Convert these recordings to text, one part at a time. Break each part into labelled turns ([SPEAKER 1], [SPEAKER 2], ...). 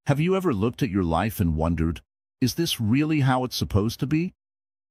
[SPEAKER 1] Have you ever looked at your life and wondered, is this really how it's supposed to be?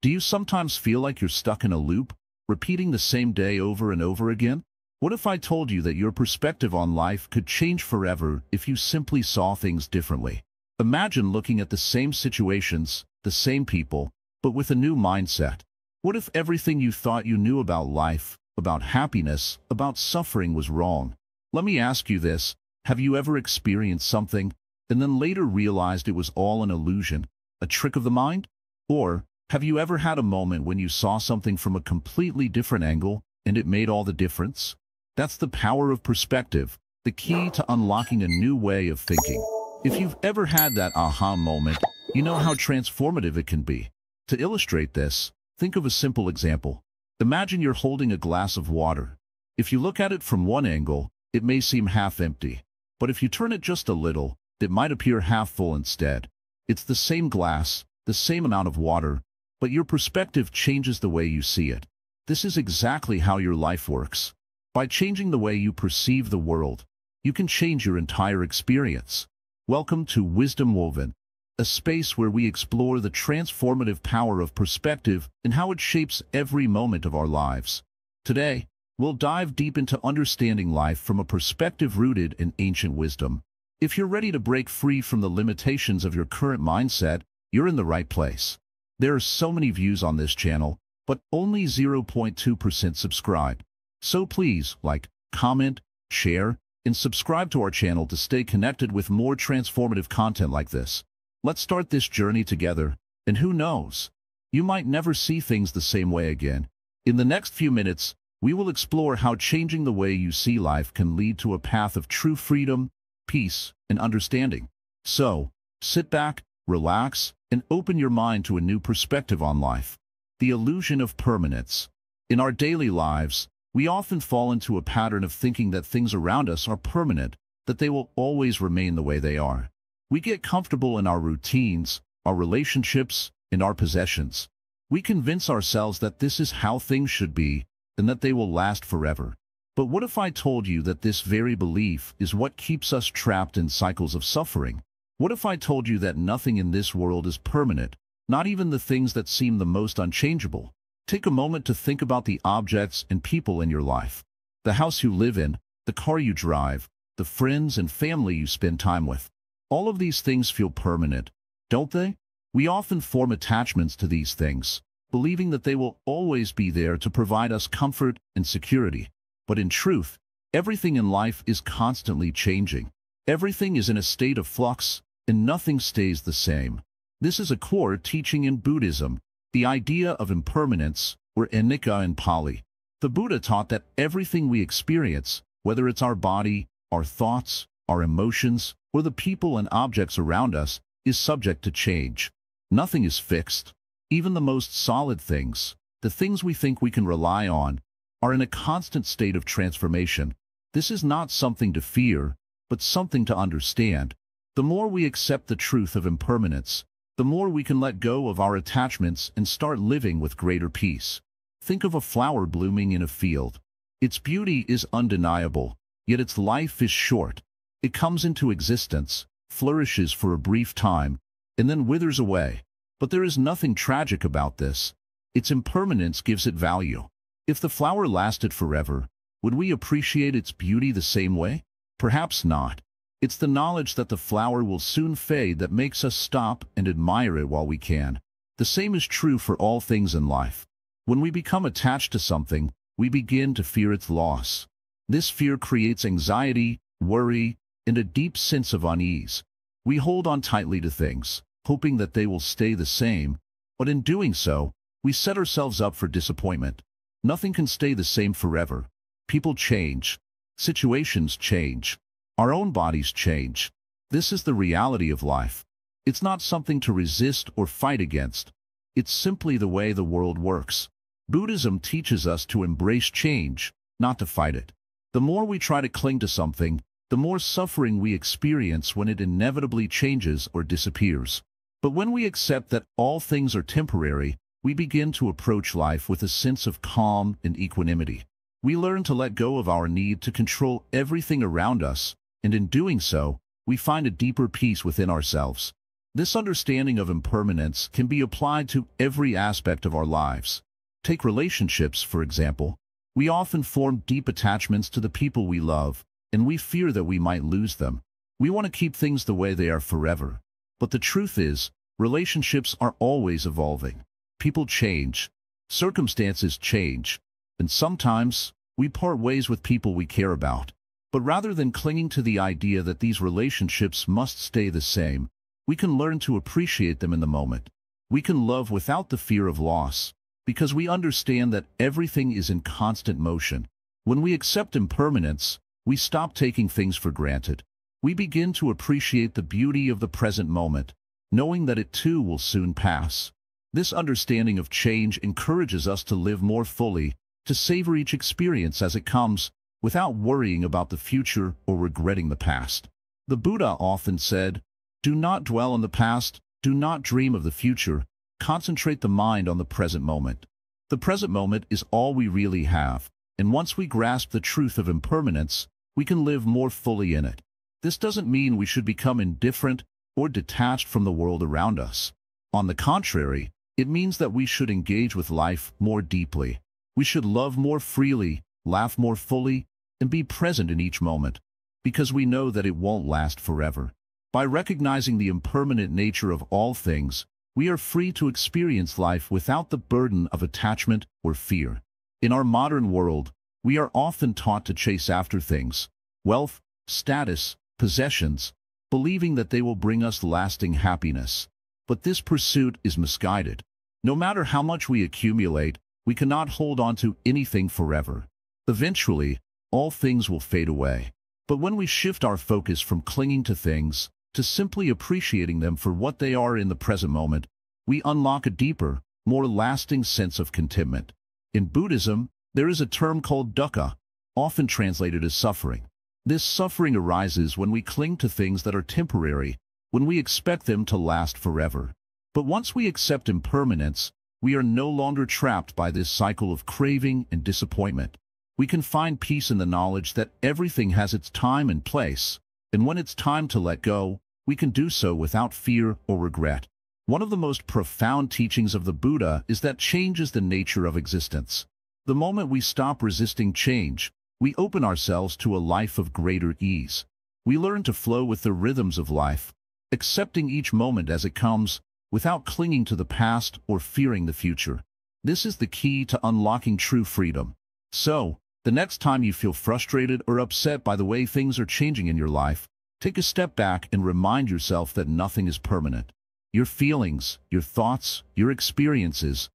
[SPEAKER 1] Do you sometimes feel like you're stuck in a loop, repeating the same day over and over again? What if I told you that your perspective on life could change forever if you simply saw things differently? Imagine looking at the same situations, the same people, but with a new mindset. What if everything you thought you knew about life, about happiness, about suffering was wrong? Let me ask you this, have you ever experienced something and then later realized it was all an illusion, a trick of the mind? Or have you ever had a moment when you saw something from a completely different angle and it made all the difference? That's the power of perspective, the key to unlocking a new way of thinking. If you've ever had that aha moment, you know how transformative it can be. To illustrate this, think of a simple example. Imagine you're holding a glass of water. If you look at it from one angle, it may seem half empty. But if you turn it just a little, it might appear half full instead. It's the same glass, the same amount of water, but your perspective changes the way you see it. This is exactly how your life works. By changing the way you perceive the world, you can change your entire experience. Welcome to Wisdom Woven, a space where we explore the transformative power of perspective and how it shapes every moment of our lives. Today, we'll dive deep into understanding life from a perspective rooted in ancient wisdom. If you're ready to break free from the limitations of your current mindset, you're in the right place. There are so many views on this channel, but only 0.2% subscribe. So please like, comment, share, and subscribe to our channel to stay connected with more transformative content like this. Let's start this journey together, and who knows? You might never see things the same way again. In the next few minutes, we will explore how changing the way you see life can lead to a path of true freedom, peace, and understanding. So, sit back, relax, and open your mind to a new perspective on life. The illusion of permanence. In our daily lives, we often fall into a pattern of thinking that things around us are permanent, that they will always remain the way they are. We get comfortable in our routines, our relationships, and our possessions. We convince ourselves that this is how things should be, and that they will last forever. But what if I told you that this very belief is what keeps us trapped in cycles of suffering? What if I told you that nothing in this world is permanent, not even the things that seem the most unchangeable? Take a moment to think about the objects and people in your life. The house you live in, the car you drive, the friends and family you spend time with. All of these things feel permanent, don't they? We often form attachments to these things, believing that they will always be there to provide us comfort and security. But in truth, everything in life is constantly changing. Everything is in a state of flux, and nothing stays the same. This is a core teaching in Buddhism, the idea of impermanence, or anicca in Pali. The Buddha taught that everything we experience, whether it's our body, our thoughts, our emotions, or the people and objects around us, is subject to change. Nothing is fixed. Even the most solid things, the things we think we can rely on, are in a constant state of transformation. This is not something to fear, but something to understand. The more we accept the truth of impermanence, the more we can let go of our attachments and start living with greater peace. Think of a flower blooming in a field. Its beauty is undeniable, yet its life is short. It comes into existence, flourishes for a brief time, and then withers away. But there is nothing tragic about this. Its impermanence gives it value. If the flower lasted forever, would we appreciate its beauty the same way? Perhaps not. It's the knowledge that the flower will soon fade that makes us stop and admire it while we can. The same is true for all things in life. When we become attached to something, we begin to fear its loss. This fear creates anxiety, worry, and a deep sense of unease. We hold on tightly to things, hoping that they will stay the same, but in doing so, we set ourselves up for disappointment. Nothing can stay the same forever. People change. Situations change. Our own bodies change. This is the reality of life. It's not something to resist or fight against. It's simply the way the world works. Buddhism teaches us to embrace change, not to fight it. The more we try to cling to something, the more suffering we experience when it inevitably changes or disappears. But when we accept that all things are temporary, we begin to approach life with a sense of calm and equanimity. We learn to let go of our need to control everything around us, and in doing so, we find a deeper peace within ourselves. This understanding of impermanence can be applied to every aspect of our lives. Take relationships, for example. We often form deep attachments to the people we love, and we fear that we might lose them. We want to keep things the way they are forever. But the truth is, relationships are always evolving. People change, circumstances change, and sometimes we part ways with people we care about. But rather than clinging to the idea that these relationships must stay the same, we can learn to appreciate them in the moment. We can love without the fear of loss, because we understand that everything is in constant motion. When we accept impermanence, we stop taking things for granted. We begin to appreciate the beauty of the present moment, knowing that it too will soon pass. This understanding of change encourages us to live more fully, to savor each experience as it comes, without worrying about the future or regretting the past. The Buddha often said, "Do not dwell on the past, do not dream of the future, concentrate the mind on the present moment." The present moment is all we really have, and once we grasp the truth of impermanence, we can live more fully in it. This doesn't mean we should become indifferent or detached from the world around us. On the contrary, it means that we should engage with life more deeply. We should love more freely, laugh more fully, and be present in each moment, because we know that it won't last forever. By recognizing the impermanent nature of all things, we are free to experience life without the burden of attachment or fear. In our modern world, we are often taught to chase after things, wealth, status, possessions, believing that they will bring us lasting happiness. But this pursuit is misguided. No matter how much we accumulate, we cannot hold on to anything forever. Eventually, all things will fade away. But when we shift our focus from clinging to things to simply appreciating them for what they are in the present moment, we unlock a deeper, more lasting sense of contentment. In Buddhism, there is a term called dukkha, often translated as suffering. This suffering arises when we cling to things that are temporary, when we expect them to last forever. But once we accept impermanence, we are no longer trapped by this cycle of craving and disappointment. We can find peace in the knowledge that everything has its time and place, and when it's time to let go, we can do so without fear or regret. One of the most profound teachings of the Buddha is that change is the nature of existence. The moment we stop resisting change, we open ourselves to a life of greater ease. We learn to flow with the rhythms of life, accepting each moment as it comes, without clinging to the past or fearing the future. This is the key to unlocking true freedom. So, the next time you feel frustrated or upset by the way things are changing in your life, take a step back and remind yourself that nothing is permanent. Your feelings, your thoughts, your experiences,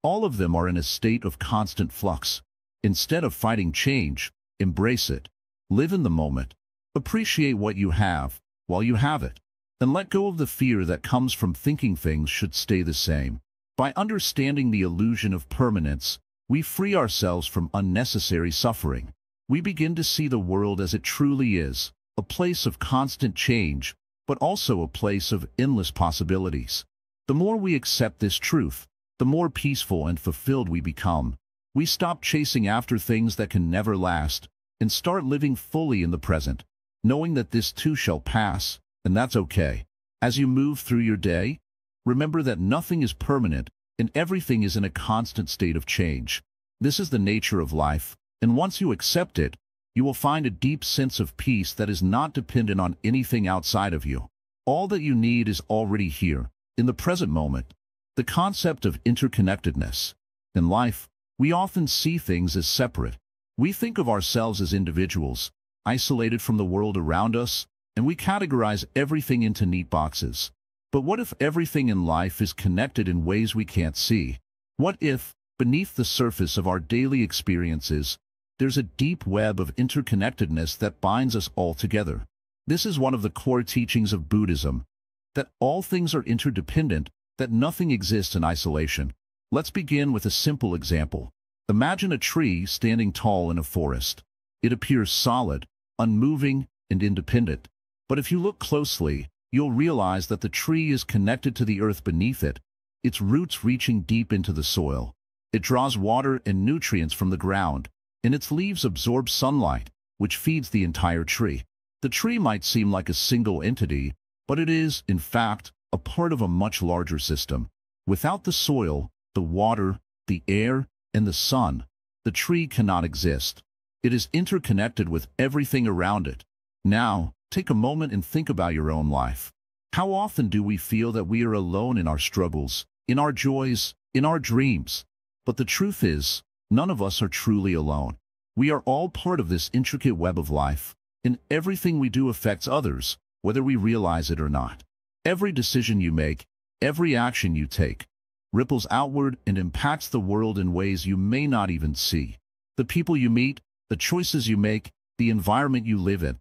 [SPEAKER 1] all of them are in a state of constant flux. Instead of fighting change, embrace it. Live in the moment. Appreciate what you have while you have it. And let go of the fear that comes from thinking things should stay the same. By understanding the illusion of permanence, we free ourselves from unnecessary suffering. We begin to see the world as it truly is, a place of constant change, but also a place of endless possibilities. The more we accept this truth, the more peaceful and fulfilled we become. We stop chasing after things that can never last, and start living fully in the present, knowing that this too shall pass, and that's okay. As you move through your day, remember that nothing is permanent, and everything is in a constant state of change. This is the nature of life, and once you accept it, you will find a deep sense of peace that is not dependent on anything outside of you. All that you need is already here, in the present moment. The concept of interconnectedness. In life, we often see things as separate. We think of ourselves as individuals, isolated from the world around us, and we categorize everything into neat boxes. But what if everything in life is connected in ways we can't see? What if, beneath the surface of our daily experiences, there's a deep web of interconnectedness that binds us all together? This is one of the core teachings of Buddhism, that all things are interdependent, that nothing exists in isolation. Let's begin with a simple example. Imagine a tree standing tall in a forest. It appears solid, unmoving, and independent. But if you look closely, you'll realize that the tree is connected to the earth beneath it, its roots reaching deep into the soil. It draws water and nutrients from the ground, and its leaves absorb sunlight, which feeds the entire tree. The tree might seem like a single entity, but it is, in fact, a part of a much larger system. Without the soil, the water, the air, and the sun, the tree cannot exist. It is interconnected with everything around it. Now, take a moment and think about your own life. How often do we feel that we are alone in our struggles, in our joys, in our dreams? But the truth is, none of us are truly alone. We are all part of this intricate web of life, and everything we do affects others, whether we realize it or not. Every decision you make, every action you take, ripples outward and impacts the world in ways you may not even see. The people you meet, the choices you make, the environment you live in.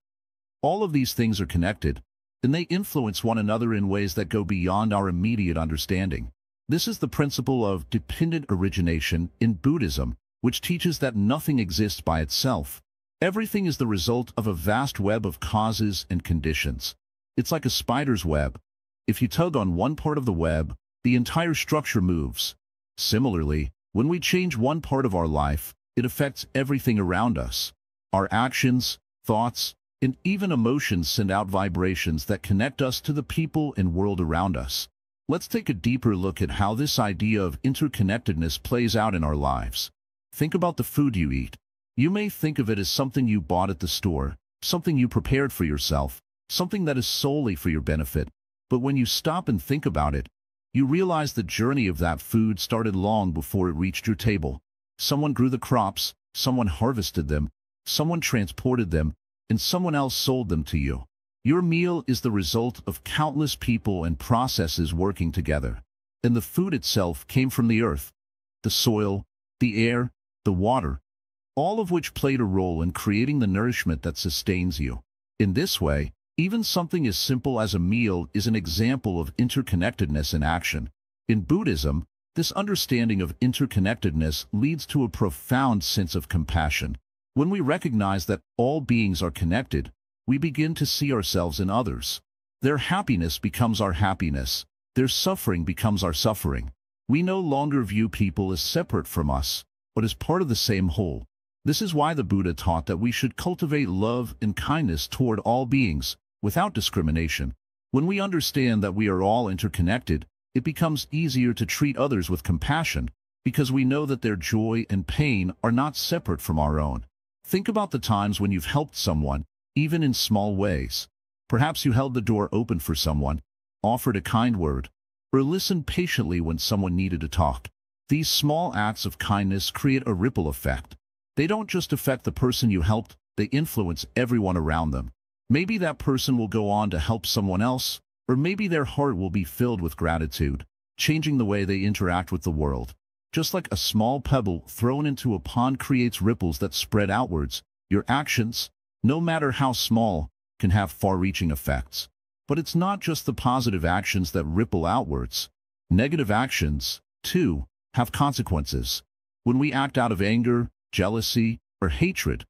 [SPEAKER 1] All of these things are connected, and they influence one another in ways that go beyond our immediate understanding. This is the principle of dependent origination in Buddhism, which teaches that nothing exists by itself. Everything is the result of a vast web of causes and conditions. It's like a spider's web. If you tug on one part of the web, the entire structure moves. Similarly, when we change one part of our life, it affects everything around us. Our actions, thoughts, and even emotions send out vibrations that connect us to the people and world around us. Let's take a deeper look at how this idea of interconnectedness plays out in our lives. Think about the food you eat. You may think of it as something you bought at the store, something you prepared for yourself, something that is solely for your benefit. But when you stop and think about it, you realize the journey of that food started long before it reached your table. Someone grew the crops, someone harvested them, someone transported them, and someone else sold them to you. Your meal is the result of countless people and processes working together. And the food itself came from the earth, the soil, the air, the water, all of which played a role in creating the nourishment that sustains you. In this way, even something as simple as a meal is an example of interconnectedness in action. In Buddhism, this understanding of interconnectedness leads to a profound sense of compassion. When we recognize that all beings are connected, we begin to see ourselves in others. Their happiness becomes our happiness. Their suffering becomes our suffering. We no longer view people as separate from us, but as part of the same whole. This is why the Buddha taught that we should cultivate love and kindness toward all beings, without discrimination. When we understand that we are all interconnected, it becomes easier to treat others with compassion, because we know that their joy and pain are not separate from our own. Think about the times when you've helped someone, even in small ways. Perhaps you held the door open for someone, offered a kind word, or listened patiently when someone needed to talk. These small acts of kindness create a ripple effect. They don't just affect the person you helped, they influence everyone around them. Maybe that person will go on to help someone else, or maybe their heart will be filled with gratitude, changing the way they interact with the world. Just like a small pebble thrown into a pond creates ripples that spread outwards, your actions, no matter how small, can have far-reaching effects. But it's not just the positive actions that ripple outwards. Negative actions, too, have consequences. When we act out of anger, jealousy, or hatred,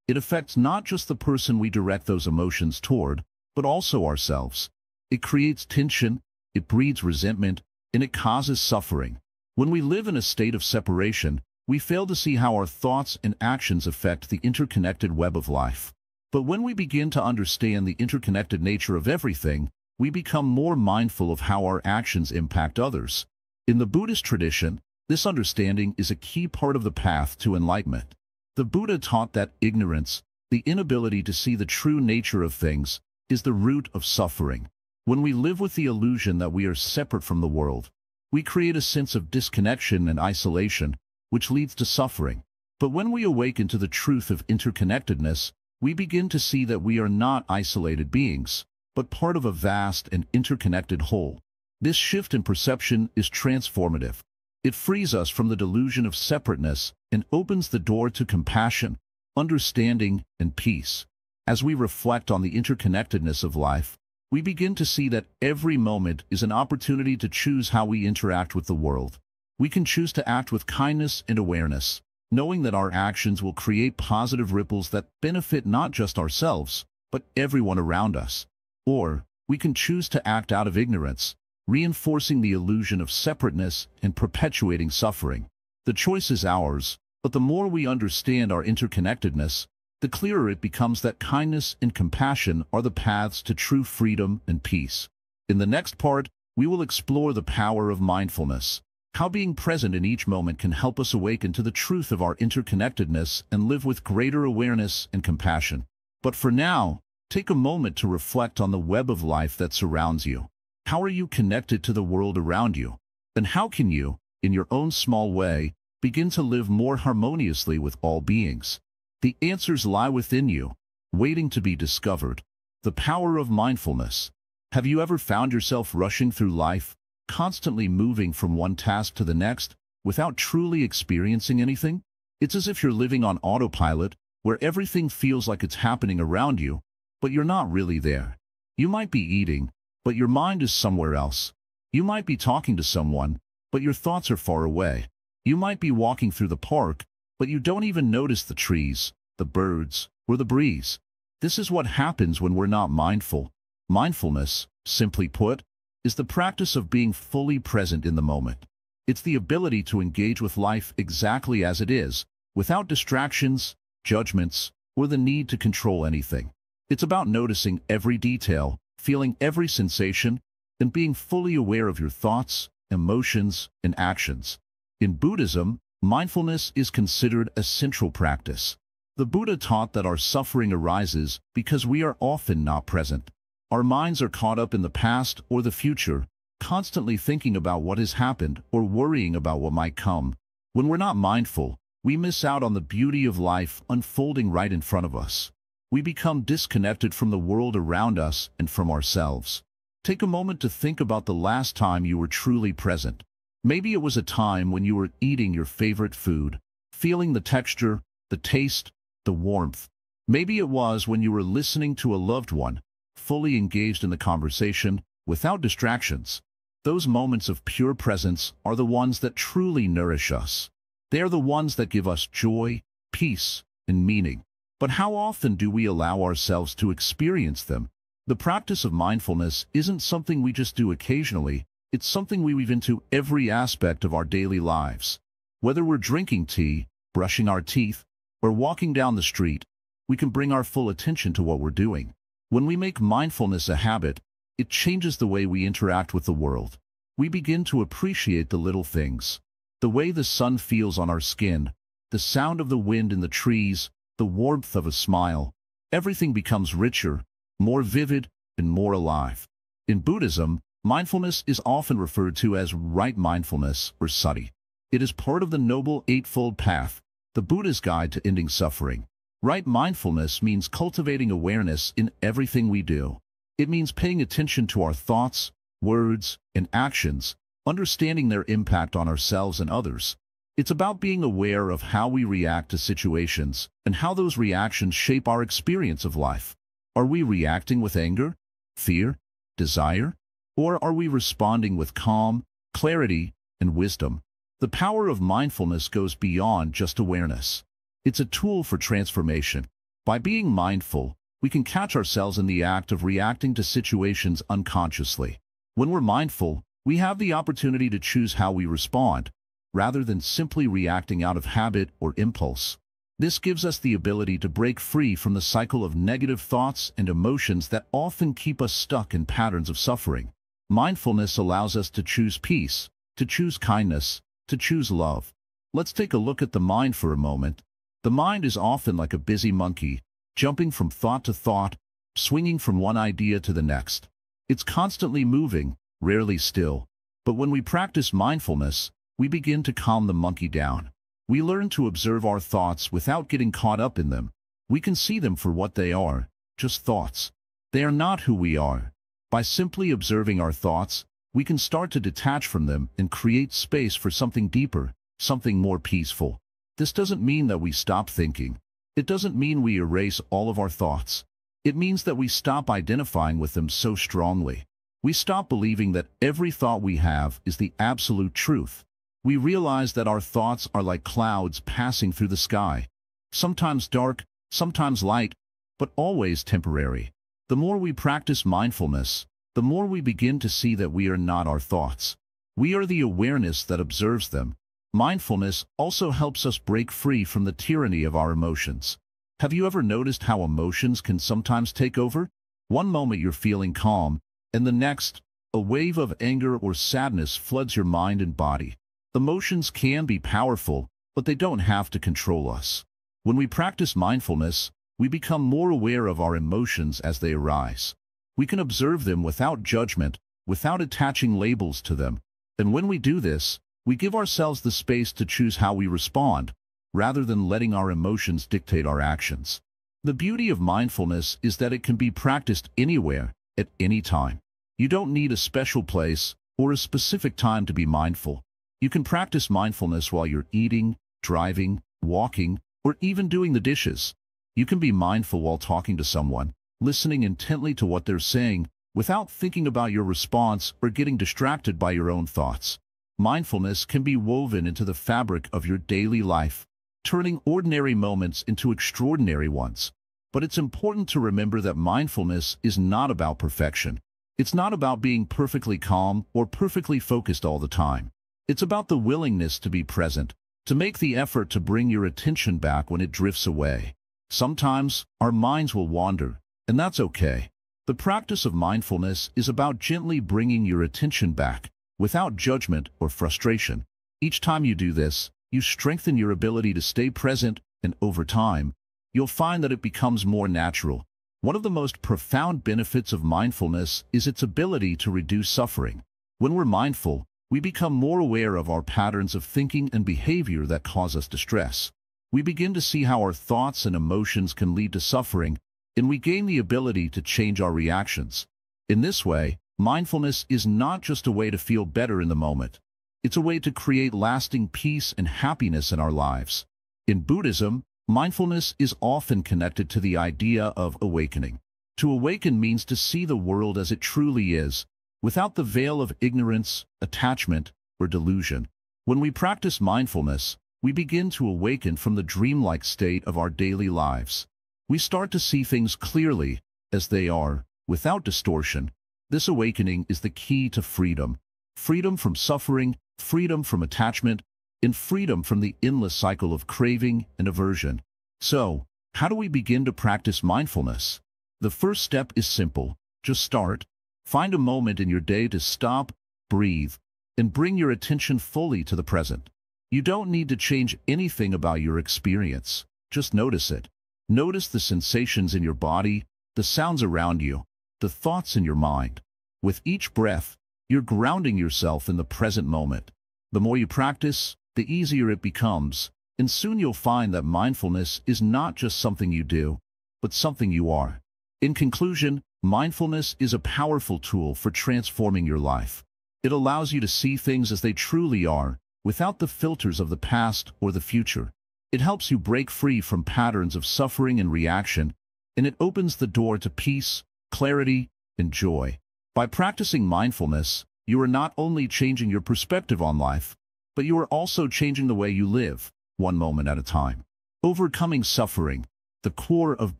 [SPEAKER 1] it affects not just the person we direct those emotions toward, but also ourselves. It creates tension, it breeds resentment, and it causes suffering. When we live in a state of separation, we fail to see how our thoughts and actions affect the interconnected web of life. But when we begin to understand the interconnected nature of everything, we become more mindful of how our actions impact others. In the Buddhist tradition, this understanding is a key part of the path to enlightenment. The Buddha taught that ignorance, the inability to see the true nature of things, is the root of suffering. When we live with the illusion that we are separate from the world, we create a sense of disconnection and isolation, which leads to suffering. But when we awaken to the truth of interconnectedness, we begin to see that we are not isolated beings, but part of a vast and interconnected whole. This shift in perception is transformative. It frees us from the delusion of separateness and opens the door to compassion, understanding, and peace. As we reflect on the interconnectedness of life, we begin to see that every moment is an opportunity to choose how we interact with the world. We can choose to act with kindness and awareness, knowing that our actions will create positive ripples that benefit not just ourselves, but everyone around us. Or, we can choose to act out of ignorance, reinforcing the illusion of separateness and perpetuating suffering. The choice is ours, but the more we understand our interconnectedness, the clearer it becomes that kindness and compassion are the paths to true freedom and peace. In the next part, we will explore the power of mindfulness, how being present in each moment can help us awaken to the truth of our interconnectedness and live with greater awareness and compassion. But for now, take a moment to reflect on the web of life that surrounds you. How are you connected to the world around you? And how can you, in your own small way, begin to live more harmoniously with all beings? The answers lie within you, waiting to be discovered. The power of mindfulness. Have you ever found yourself rushing through life, constantly moving from one task to the next, without truly experiencing anything? It's as if you're living on autopilot, where everything feels like it's happening around you, but you're not really there. You might be eating, but your mind is somewhere else. You might be talking to someone, but your thoughts are far away. You might be walking through the park, but you don't even notice the trees, the birds, or the breeze. This is what happens when we're not mindful. Mindfulness, simply put, is the practice of being fully present in the moment. It's the ability to engage with life exactly as it is, without distractions, judgments, or the need to control anything. It's about noticing every detail, feeling every sensation, and being fully aware of your thoughts, emotions, and actions. In Buddhism, mindfulness is considered a central practice. The Buddha taught that our suffering arises because we are often not present. Our minds are caught up in the past or the future, constantly thinking about what has happened or worrying about what might come. When we're not mindful, we miss out on the beauty of life unfolding right in front of us. We become disconnected from the world around us and from ourselves. Take a moment to think about the last time you were truly present. Maybe it was a time when you were eating your favorite food, feeling the texture, the taste, the warmth. Maybe it was when you were listening to a loved one, fully engaged in the conversation, without distractions. Those moments of pure presence are the ones that truly nourish us. They are the ones that give us joy, peace, and meaning. But how often do we allow ourselves to experience them? The practice of mindfulness isn't something we just do occasionally. It's something we weave into every aspect of our daily lives. Whether we're drinking tea, brushing our teeth, or walking down the street, we can bring our full attention to what we're doing. When we make mindfulness a habit, it changes the way we interact with the world. We begin to appreciate the little things. The way the sun feels on our skin, the sound of the wind in the trees, the warmth of a smile. Everything becomes richer, more vivid, and more alive. In Buddhism, mindfulness is often referred to as right mindfulness or sati. It is part of the Noble Eightfold Path, the Buddha's guide to ending suffering. Right mindfulness means cultivating awareness in everything we do. It means paying attention to our thoughts, words, and actions, understanding their impact on ourselves and others. It's about being aware of how we react to situations and how those reactions shape our experience of life. Are we reacting with anger, fear, desire? Or are we responding with calm, clarity, and wisdom? The power of mindfulness goes beyond just awareness. It's a tool for transformation. By being mindful, we can catch ourselves in the act of reacting to situations unconsciously. When we're mindful, we have the opportunity to choose how we respond, rather than simply reacting out of habit or impulse. This gives us the ability to break free from the cycle of negative thoughts and emotions that often keep us stuck in patterns of suffering. Mindfulness allows us to choose peace, to choose kindness, to choose love. Let's take a look at the mind for a moment. The mind is often like a busy monkey, jumping from thought to thought, swinging from one idea to the next. It's constantly moving, rarely still. But when we practice mindfulness, we begin to calm the monkey down. We learn to observe our thoughts without getting caught up in them. We can see them for what they are, just thoughts. They are not who we are. By simply observing our thoughts, we can start to detach from them and create space for something deeper, something more peaceful. This doesn't mean that we stop thinking. It doesn't mean we erase all of our thoughts. It means that we stop identifying with them so strongly. We stop believing that every thought we have is the absolute truth. We realize that our thoughts are like clouds passing through the sky, sometimes dark, sometimes light, but always temporary. The more we practice mindfulness, the more we begin to see that we are not our thoughts. We are the awareness that observes them. Mindfulness also helps us break free from the tyranny of our emotions. Have you ever noticed how emotions can sometimes take over? One moment you're feeling calm, and the next, a wave of anger or sadness floods your mind and body. Emotions can be powerful, but they don't have to control us. When we practice mindfulness, we become more aware of our emotions as they arise. We can observe them without judgment, without attaching labels to them. And when we do this, we give ourselves the space to choose how we respond, rather than letting our emotions dictate our actions. The beauty of mindfulness is that it can be practiced anywhere, at any time. You don't need a special place or a specific time to be mindful. You can practice mindfulness while you're eating, driving, walking, or even doing the dishes. You can be mindful while talking to someone, listening intently to what they're saying, without thinking about your response or getting distracted by your own thoughts. Mindfulness can be woven into the fabric of your daily life, turning ordinary moments into extraordinary ones. But it's important to remember that mindfulness is not about perfection. It's not about being perfectly calm or perfectly focused all the time. It's about the willingness to be present, to make the effort to bring your attention back when it drifts away. Sometimes our minds will wander, and that's okay. The practice of mindfulness is about gently bringing your attention back, without judgment or frustration. Each time you do this, you strengthen your ability to stay present, and over time, you'll find that it becomes more natural. One of the most profound benefits of mindfulness is its ability to reduce suffering. When we're mindful, we become more aware of our patterns of thinking and behavior that cause us distress. We begin to see how our thoughts and emotions can lead to suffering, and we gain the ability to change our reactions. In this way, mindfulness is not just a way to feel better in the moment. It's a way to create lasting peace and happiness in our lives. In Buddhism, mindfulness is often connected to the idea of awakening. To awaken means to see the world as it truly is, without the veil of ignorance, attachment, or delusion. When we practice mindfulness, we begin to awaken from the dreamlike state of our daily lives. We start to see things clearly, as they are, without distortion. This awakening is the key to freedom. Freedom from suffering, freedom from attachment, and freedom from the endless cycle of craving and aversion. So, how do we begin to practice mindfulness? The first step is simple. Just start. Find a moment in your day to stop, breathe, and bring your attention fully to the present. You don't need to change anything about your experience. Just notice it. Notice the sensations in your body, the sounds around you, the thoughts in your mind. With each breath, you're grounding yourself in the present moment. The more you practice, the easier it becomes, and soon you'll find that mindfulness is not just something you do, but something you are. In conclusion, mindfulness is a powerful tool for transforming your life. It allows you to see things as they truly are, without the filters of the past or the future. It helps you break free from patterns of suffering and reaction, and it opens the door to peace, clarity, and joy. By practicing mindfulness, you are not only changing your perspective on life, but you are also changing the way you live, one moment at a time. Overcoming suffering, the core of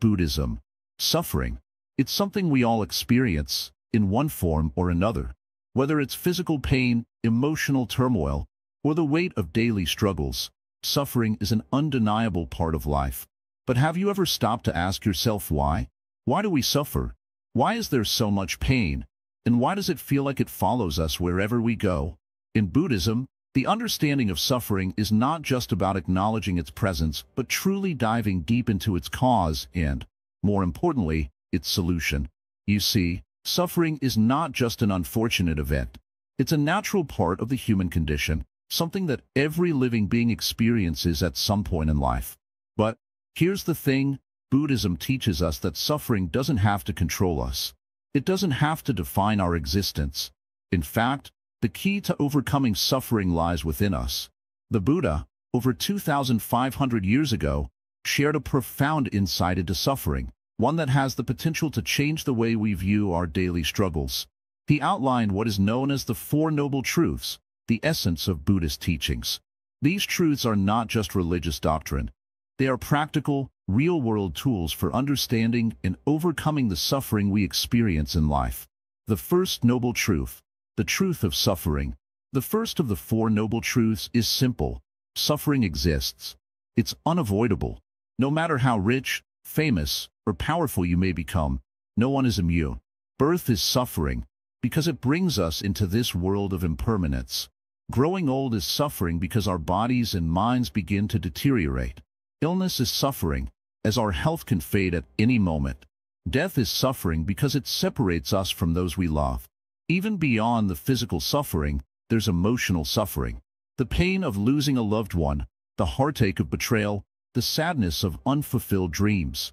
[SPEAKER 1] Buddhism. Suffering, it's something we all experience, in one form or another. Whether it's physical pain, emotional turmoil, or the weight of daily struggles, suffering is an undeniable part of life. But have you ever stopped to ask yourself why? Why do we suffer? Why is there so much pain? And why does it feel like it follows us wherever we go? In Buddhism, the understanding of suffering is not just about acknowledging its presence, but truly diving deep into its cause and, more importantly, its solution. You see, suffering is not just an unfortunate event. It's a natural part of the human condition, something that every living being experiences at some point in life. But here's the thing, Buddhism teaches us that suffering doesn't have to control us. It doesn't have to define our existence. In fact, the key to overcoming suffering lies within us. The Buddha, over 2,500 years ago, shared a profound insight into suffering, one that has the potential to change the way we view our daily struggles. He outlined what is known as the Four Noble Truths, the essence of Buddhist teachings. These truths are not just religious doctrine. They are practical, real-world tools for understanding and overcoming the suffering we experience in life. The first noble truth, the truth of suffering. The first of the Four Noble Truths is simple. Suffering exists. It's unavoidable. No matter how rich, famous, or powerful you may become, no one is immune. Birth is suffering because it brings us into this world of impermanence. Growing old is suffering because our bodies and minds begin to deteriorate. Illness is suffering, as our health can fade at any moment. Death is suffering because it separates us from those we love. Even beyond the physical suffering, there's emotional suffering. The pain of losing a loved one, the heartache of betrayal, the sadness of unfulfilled dreams.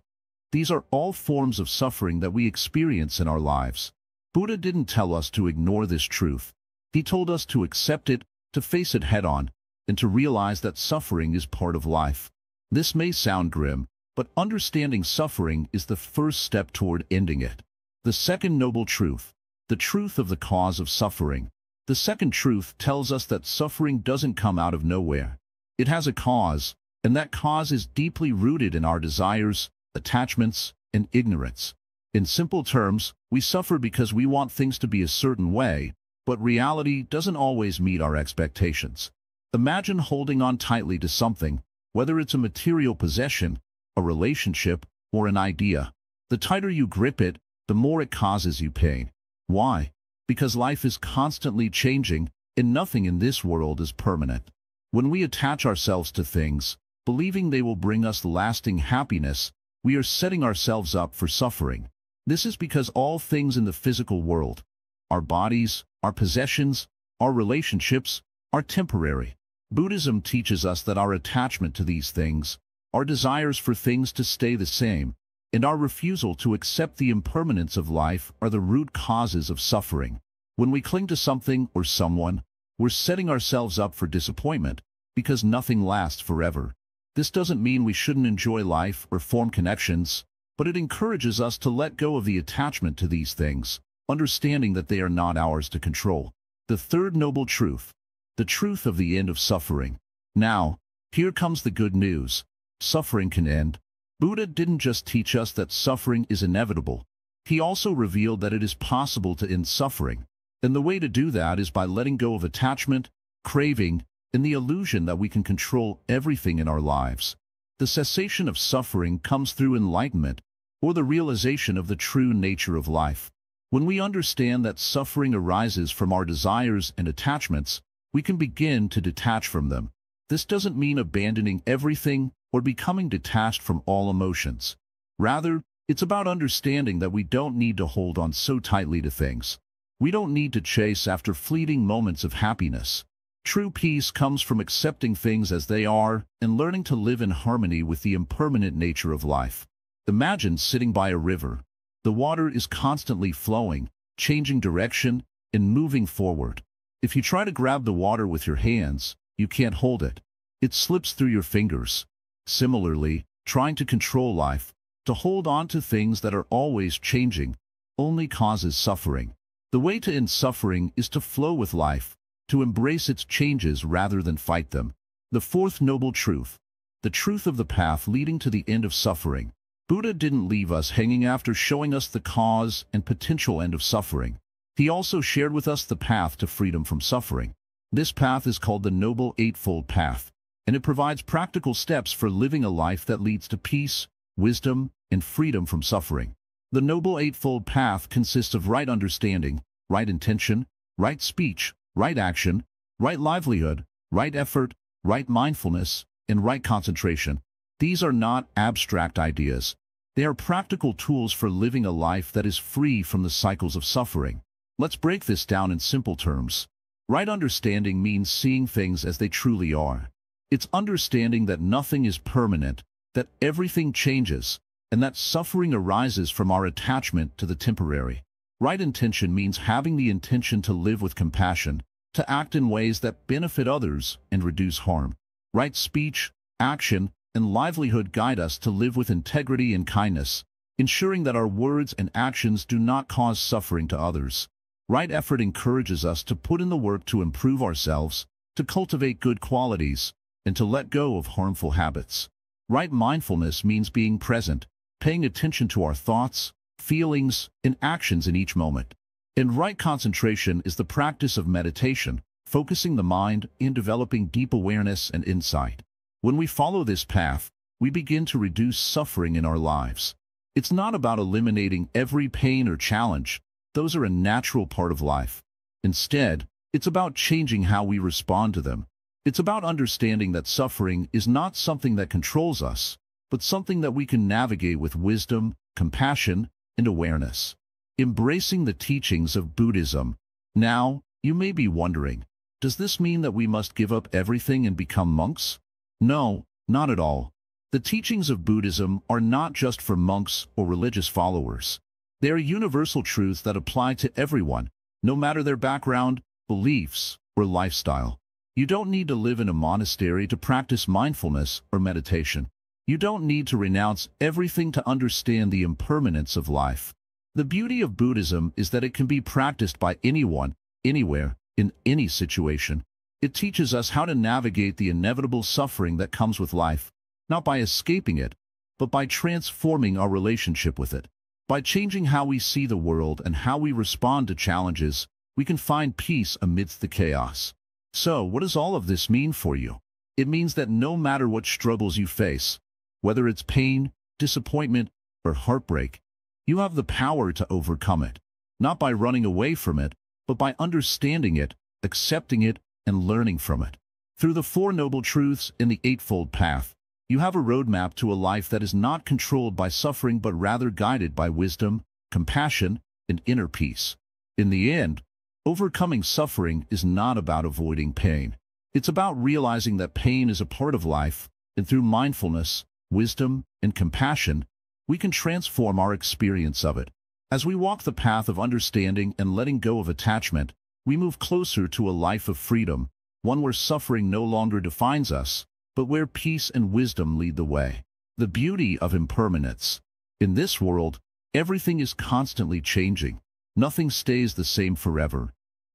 [SPEAKER 1] These are all forms of suffering that we experience in our lives. Buddha didn't tell us to ignore this truth. He told us to accept it, to face it head-on, and to realize that suffering is part of life. This may sound grim, but understanding suffering is the first step toward ending it. The second noble truth, the truth of the cause of suffering. The second truth tells us that suffering doesn't come out of nowhere. It has a cause, and that cause is deeply rooted in our desires, attachments, and ignorance. In simple terms, we suffer because we want things to be a certain way, but reality doesn't always meet our expectations. Imagine holding on tightly to something, whether it's a material possession, a relationship, or an idea. The tighter you grip it, the more it causes you pain. Why? Because life is constantly changing, and nothing in this world is permanent. When we attach ourselves to things, believing they will bring us lasting happiness, we are setting ourselves up for suffering. This is because all things in the physical world, our bodies, our possessions, our relationships, are temporary. Buddhism teaches us that our attachment to these things, our desires for things to stay the same, and our refusal to accept the impermanence of life are the root causes of suffering. When we cling to something or someone, we're setting ourselves up for disappointment, because nothing lasts forever. This doesn't mean we shouldn't enjoy life or form connections, but it encourages us to let go of the attachment to these things, understanding that they are not ours to control. The third noble truth, the truth of the end of suffering. Now, here comes the good news. Suffering can end. Buddha didn't just teach us that suffering is inevitable. He also revealed that it is possible to end suffering. And the way to do that is by letting go of attachment, craving, and the illusion that we can control everything in our lives. The cessation of suffering comes through enlightenment, or the realization of the true nature of life. When we understand that suffering arises from our desires and attachments, we can begin to detach from them. This doesn't mean abandoning everything or becoming detached from all emotions. Rather, it's about understanding that we don't need to hold on so tightly to things. We don't need to chase after fleeting moments of happiness. True peace comes from accepting things as they are and learning to live in harmony with the impermanent nature of life. Imagine sitting by a river. The water is constantly flowing, changing direction, and moving forward. If you try to grab the water with your hands, you can't hold it. It slips through your fingers. Similarly, trying to control life, to hold on to things that are always changing, only causes suffering. The way to end suffering is to flow with life, to embrace its changes rather than fight them. The fourth noble truth, the truth of the path leading to the end of suffering. Buddha didn't leave us hanging after showing us the cause and potential end of suffering. He also shared with us the path to freedom from suffering. This path is called the Noble Eightfold Path, and it provides practical steps for living a life that leads to peace, wisdom, and freedom from suffering. The Noble Eightfold Path consists of right understanding, right intention, right speech, right action, right livelihood, right effort, right mindfulness, and right concentration. These are not abstract ideas. They are practical tools for living a life that is free from the cycles of suffering. Let's break this down in simple terms. Right understanding means seeing things as they truly are. It's understanding that nothing is permanent, that everything changes, and that suffering arises from our attachment to the temporary. Right intention means having the intention to live with compassion, to act in ways that benefit others and reduce harm. Right speech, action, and livelihood guide us to live with integrity and kindness, ensuring that our words and actions do not cause suffering to others. Right effort encourages us to put in the work to improve ourselves, to cultivate good qualities, and to let go of harmful habits. Right mindfulness means being present, paying attention to our thoughts, feelings, and actions in each moment. And right concentration is the practice of meditation, focusing the mind in developing deep awareness and insight. When we follow this path, we we begin to reduce suffering in our lives. It's not about eliminating every pain or challenge. Those are a natural part of life. Instead, it's about changing how we respond to them. It's about understanding that suffering is not something that controls us, but something that we can navigate with wisdom, compassion, and awareness. Embracing the teachings of Buddhism. Now, you may be wondering, does this mean that we must give up everything and become monks? No, not at all. The teachings of Buddhism are not just for monks or religious followers. They are universal truths that apply to everyone, no matter their background, beliefs, or lifestyle. You don't need to live in a monastery to practice mindfulness or meditation. You don't need to renounce everything to understand the impermanence of life. The beauty of Buddhism is that it can be practiced by anyone, anywhere, in any situation. It teaches us how to navigate the inevitable suffering that comes with life, not by escaping it, but by transforming our relationship with it. By changing how we see the world and how we respond to challenges, we can find peace amidst the chaos. So, what does all of this mean for you? It means that no matter what struggles you face, whether it's pain, disappointment, or heartbreak, you have the power to overcome it, not by running away from it, but by understanding it, accepting it, and learning from it. Through the Four Noble Truths and the Eightfold Path, you have a roadmap to a life that is not controlled by suffering but rather guided by wisdom, compassion, and inner peace. In the end, overcoming suffering is not about avoiding pain. It's about realizing that pain is a part of life, and through mindfulness, wisdom, and compassion, we can transform our experience of it. As we walk the path of understanding and letting go of attachment, we move closer to a life of freedom, one where suffering no longer defines us, but where peace and wisdom lead the way. The beauty of impermanence. In this world, everything is constantly changing. Nothing stays the same forever.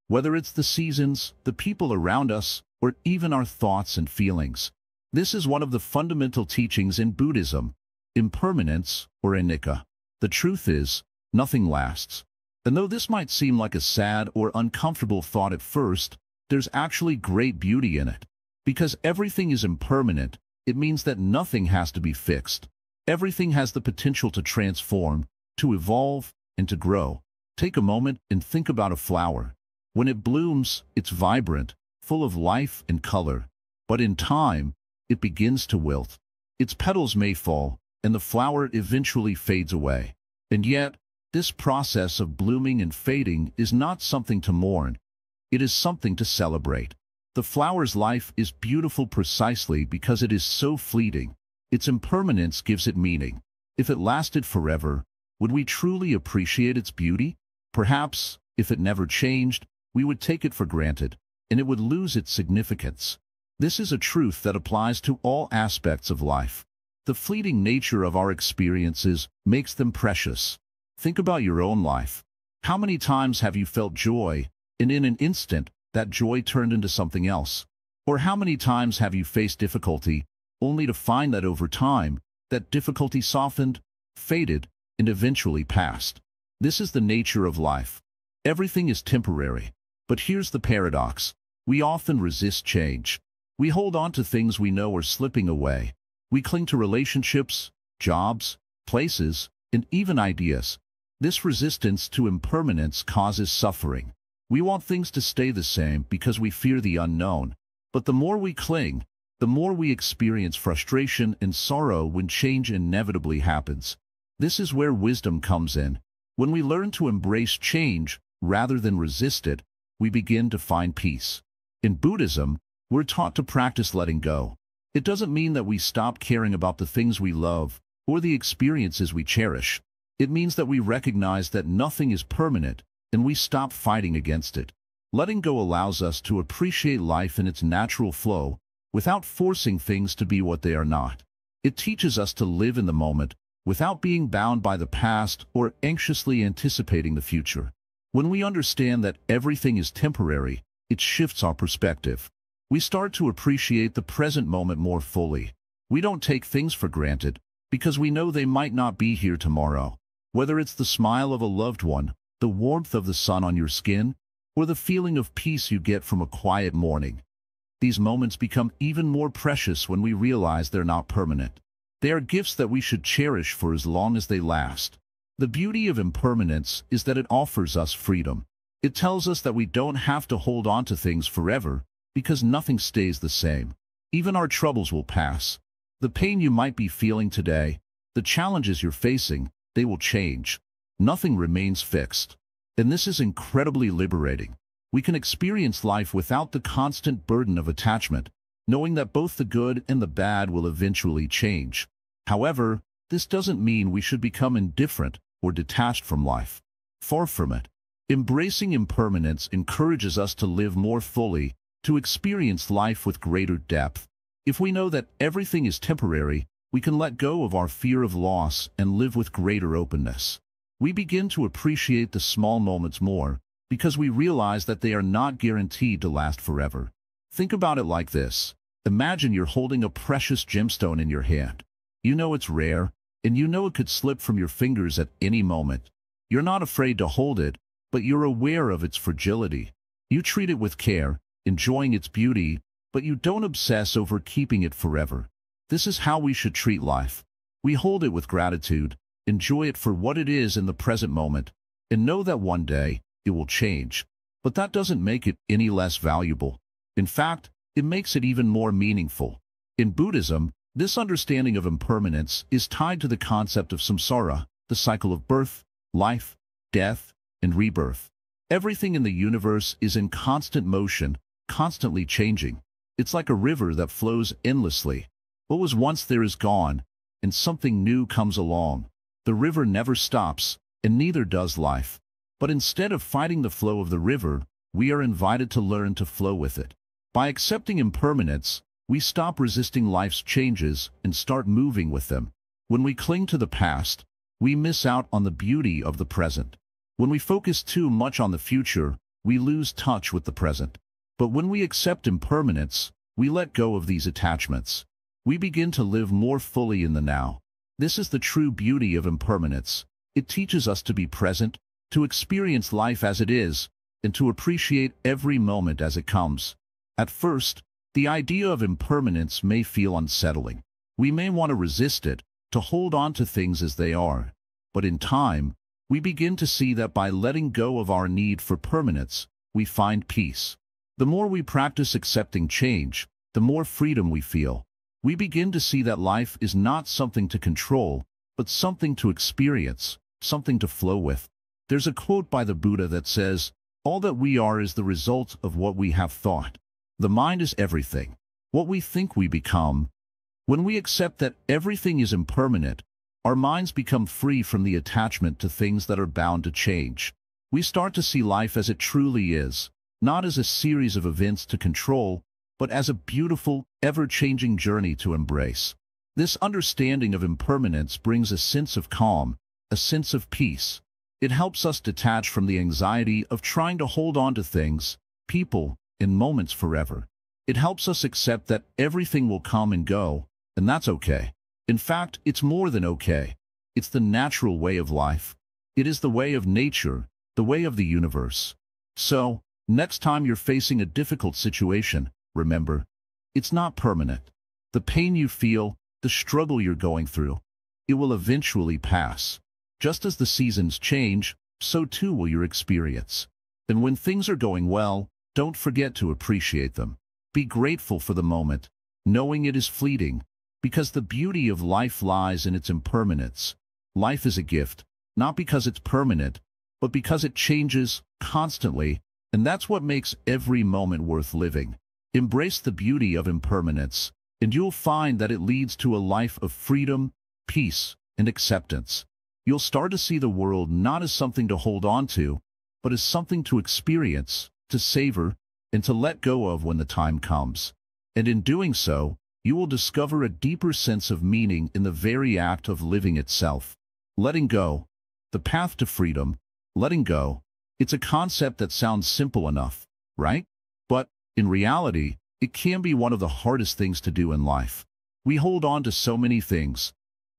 [SPEAKER 1] Whether it's the seasons, the people around us, or even our thoughts and feelings. This is one of the fundamental teachings in Buddhism, impermanence or anicca. The truth is, nothing lasts. And though this might seem like a sad or uncomfortable thought at first, there's actually great beauty in it. Because everything is impermanent, it means that nothing has to be fixed. Everything has the potential to transform, to evolve, and to grow. Take a moment and think about a flower. When it blooms, it's vibrant, full of life and color. But in time, it begins to wilt. Its petals may fall, and the flower eventually fades away. And yet, this process of blooming and fading is not something to mourn. It is something to celebrate. The flower's life is beautiful precisely because it is so fleeting. Its impermanence gives it meaning. If it lasted forever, would we truly appreciate its beauty? Perhaps, if it never changed, we would take it for granted, and it would lose its significance. This is a truth that applies to all aspects of life. The fleeting nature of our experiences makes them precious. Think about your own life. How many times have you felt joy, and in an instant, that joy turned into something else? Or how many times have you faced difficulty, only to find that over time, that difficulty softened, faded, and eventually passed? This is the nature of life. Everything is temporary. But here's the paradox. We often resist change. We hold on to things we know are slipping away. We cling to relationships, jobs, places, and even ideas. This resistance to impermanence causes suffering. We want things to stay the same because we fear the unknown. But the more we cling, the more we experience frustration and sorrow when change inevitably happens. This is where wisdom comes in. When we learn to embrace change rather than resist it, we begin to find peace. In Buddhism, we're taught to practice letting go. It doesn't mean that we stop caring about the things we love or the experiences we cherish. It means that we recognize that nothing is permanent and we stop fighting against it. Letting go allows us to appreciate life in its natural flow without forcing things to be what they are not. It teaches us to live in the moment without being bound by the past or anxiously anticipating the future. When we understand that everything is temporary, it shifts our perspective. We start to appreciate the present moment more fully. We don't take things for granted because we know they might not be here tomorrow. Whether it's the smile of a loved one, the warmth of the sun on your skin, or the feeling of peace you get from a quiet morning. These moments become even more precious when we realize they're not permanent. They are gifts that we should cherish for as long as they last. The beauty of impermanence is that it offers us freedom. It tells us that we don't have to hold on to things forever, because nothing stays the same. Even our troubles will pass. The pain you might be feeling today, the challenges you're facing, they will change. Nothing remains fixed. And this is incredibly liberating. We can experience life without the constant burden of attachment, knowing that both the good and the bad will eventually change. However, this doesn't mean we should become indifferent or detached from life. Far from it. Embracing impermanence encourages us to live more fully, to experience life with greater depth. If we know that everything is temporary, we can let go of our fear of loss and live with greater openness. We begin to appreciate the small moments more, because we realize that they are not guaranteed to last forever. Think about it like this. Imagine you're holding a precious gemstone in your hand. You know it's rare, and you know it could slip from your fingers at any moment. You're not afraid to hold it, but you're aware of its fragility. You treat it with care, enjoying its beauty, but you don't obsess over keeping it forever. This is how we should treat life. We hold it with gratitude, enjoy it for what it is in the present moment, and know that one day it will change. But that doesn't make it any less valuable. In fact, it makes it even more meaningful. In Buddhism, this understanding of impermanence is tied to the concept of samsara, the cycle of birth, life, death, and rebirth. Everything in the universe is in constant motion, constantly changing. It's like a river that flows endlessly. What was once there is gone, and something new comes along. The river never stops, and neither does life. But instead of fighting the flow of the river, we are invited to learn to flow with it. By accepting impermanence, we stop resisting life's changes and start moving with them. When we cling to the past, we miss out on the beauty of the present. When we focus too much on the future, we lose touch with the present. But when we accept impermanence, we let go of these attachments. We begin to live more fully in the now. This is the true beauty of impermanence. It teaches us to be present, to experience life as it is, and to appreciate every moment as it comes. At first, the idea of impermanence may feel unsettling. We may want to resist it, to hold on to things as they are. But in time, we begin to see that by letting go of our need for permanence, we find peace. The more we practice accepting change, the more freedom we feel. We begin to see that life is not something to control, but something to experience, something to flow with. There's a quote by the Buddha that says, "All that we are is the result of what we have thought." The mind is everything. What we think we become. When we accept that everything is impermanent, our minds become free from the attachment to things that are bound to change. We start to see life as it truly is, not as a series of events to control, but as a beautiful, ever-changing journey to embrace. This understanding of impermanence brings a sense of calm, a sense of peace. It helps us detach from the anxiety of trying to hold on to things, people, and moments forever. It helps us accept that everything will come and go, and that's okay. In fact, it's more than okay. It's the natural way of life. It is the way of nature, the way of the universe. So, next time you're facing a difficult situation, remember, it's not permanent. The pain you feel, the struggle you're going through, it will eventually pass. Just as the seasons change, so too will your experience. And when things are going well, don't forget to appreciate them. Be grateful for the moment, knowing it is fleeting, because the beauty of life lies in its impermanence. Life is a gift, not because it's permanent, but because it changes constantly, and that's what makes every moment worth living. Embrace the beauty of impermanence, and you'll find that it leads to a life of freedom, peace, and acceptance. You'll start to see the world not as something to hold on to, but as something to experience, to savor, and to let go of when the time comes. And in doing so, you will discover a deeper sense of meaning in the very act of living itself. Letting go. The path to freedom. Letting go. It's a concept that sounds simple enough, right? But, in reality, it can be one of the hardest things to do in life. We hold on to so many things.